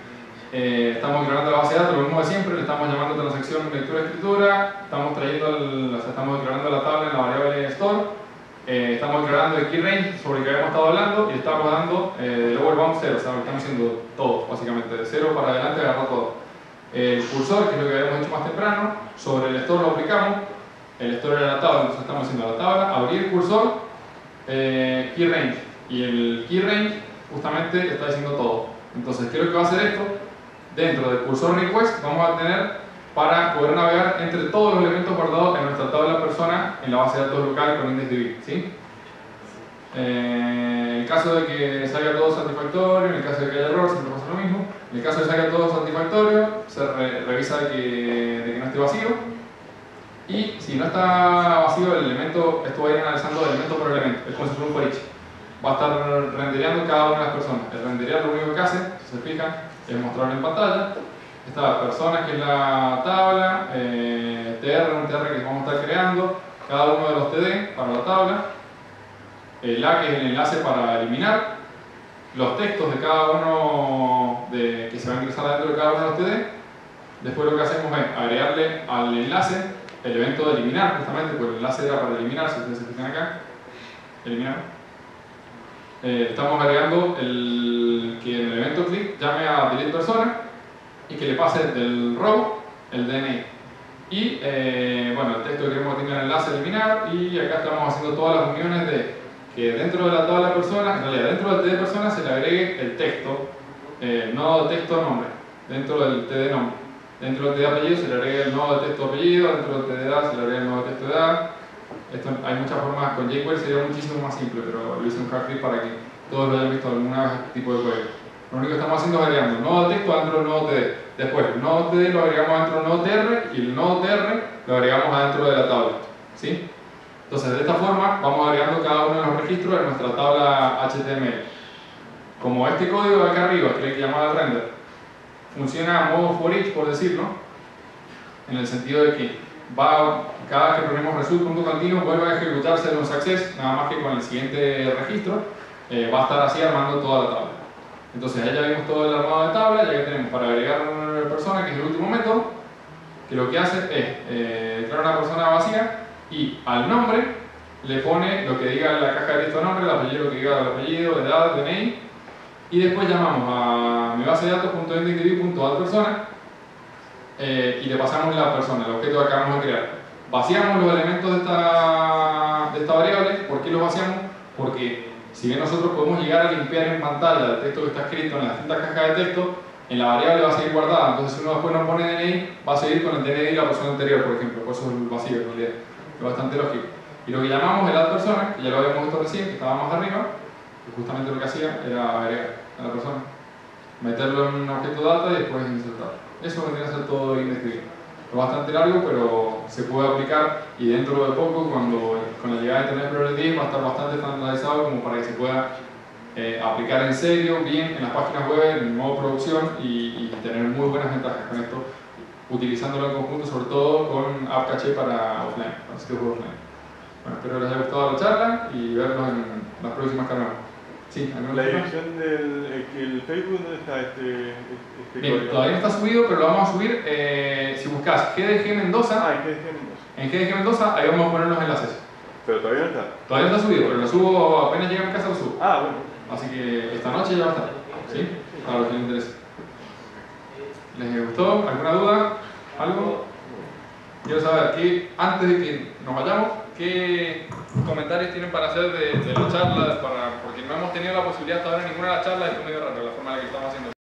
estamos declarando la base de datos, lo mismo de siempre, le estamos llamando transacción lectura-escritura, estamos estamos declarando la tabla en la variable store, estamos declarando el key range sobre el que habíamos estado hablando y le estamos dando lower bound 0, o sea, lo estamos haciendo todo, básicamente, de 0 para adelante agarra todo. El cursor, que es lo que habíamos hecho más temprano, sobre el store lo aplicamos, el store era la tabla, entonces estamos haciendo la tabla, abrir el cursor, key range, y el key range justamente está diciendo todo. Entonces, ¿qué es lo que va a hacer esto? Dentro del cursor request vamos a tener para poder navegar entre todos los elementos guardados en nuestra tabla persona en la base de datos local con IndexDB, ¿sí? En el caso de que salga todo satisfactorio, en el caso de que haya error, siempre pasa lo mismo. En el caso de que salga todo satisfactorio, se revisa de que no esté vacío. Y si no está vacío el elemento, esto va a ir analizando elemento por elemento, es como si fuera un for each. Va a estar rendereando cada una de las personas. El renderear lo único que hace, si se fijan, es mostrarlo en pantalla. Esta persona que es la tabla, un TR que vamos a estar creando, cada uno de los TD para la tabla, el A que es el enlace para eliminar, los textos de cada uno que se va a ingresar dentro de cada uno de los TD. Después lo que hacemos es agregarle al enlace el evento de eliminar, justamente, porque el enlace era para eliminar, si ustedes se fijan acá, eliminar. Estamos agregando que en el evento click llame a delete persona y que le pase del row el DNI. Y bueno, el texto que queremos que tenga el enlace a eliminar, y acá estamos haciendo todas las uniones de que dentro de la tabla persona, en realidad dentro del TD persona se le agregue el texto, nodo texto nombre, dentro del TD nombre. Dentro del TD apellido se le agrega el nodo de texto apellido, dentro del TD edad se le agrega el nodo de texto edad. Esto hay muchas formas, con jQuery sería muchísimo más simple, pero lo hice un hard script para que todos lo hayan visto alguna vez este tipo de código. Lo único que estamos haciendo es agregando nodo de texto dentro del nodo TD. Después, el nodo TD lo agregamos dentro del nodo TR y el nodo TR lo agregamos adentro de la tabla. ¿Sí? Entonces, de esta forma, vamos agregando cada uno de los registros de nuestra tabla HTML. Como este código de acá arriba, que es el que llamaba render, funciona a modo for each, por decirlo, en el sentido de que cada vez que ponemos result.continuo vuelve a ejecutarse los access, nada más que con el siguiente registro, va a estar así armando toda la tabla. Entonces ahí ya vimos todo el armado de tabla, ya que tenemos para agregar una persona, que es el último método, que lo que hace es crear una persona vacía y al nombre le pone lo que diga en la caja de texto nombre, el apellido lo que diga el apellido, edad, DNI, y después llamamos a mi base de datos.indexdb.addPersona y le pasamos la persona, el objeto que acabamos de crear. Vaciamos los elementos de esta variable. ¿Por qué los vaciamos? Porque si bien nosotros podemos llegar a limpiar en pantalla el texto que está escrito en las distintas cajas de texto, en la variable va a seguir guardada. Entonces si uno después no pone DNI, va a seguir con el DNI de la persona anterior, por ejemplo. Por eso es el vacío en realidad. Es bastante lógico. Y lo que llamamos el addPersona, que ya lo habíamos visto recién, que estaba más arriba, que justamente lo que hacía era agregar a la persona, meterlo en un objeto data y después insertarlo. Eso vendría a ser todo IndexDB. Es bastante largo, pero se puede aplicar y dentro de poco, con la llegada de Internet Explorer 10, va a estar bastante estandarizado como para que se pueda aplicar en serio, bien en las páginas web, en modo producción y tener muy buenas ventajas con esto, utilizándolo en conjunto, sobre todo con AppCache para offline, para sitios web offline. Bueno, espero que les haya gustado la charla y vernos en las próximas canales. Sí, la dirección del Facebook, ¿dónde está Bien, código? todavía no está subido, pero lo vamos a subir si buscas GDG Mendoza. Ah, ¿en GDG Mendoza? En GDG Mendoza, ahí vamos a poner los enlaces. Pero todavía no está. Todavía no está subido, pero lo subo apenas llegue a mi casa, lo subo. Ah, bueno. Así que esta noche ya va a estar. ¿Sí? Para los que les interese. ¿Les gustó? ¿Alguna duda? ¿Algo? Quiero saber que antes de que nos vayamos, ¿qué comentarios tienen para hacer de la charla? Porque no hemos tenido la posibilidad hasta ahora en ninguna de las charlas, esto es medio raro la forma en la que estamos haciendo.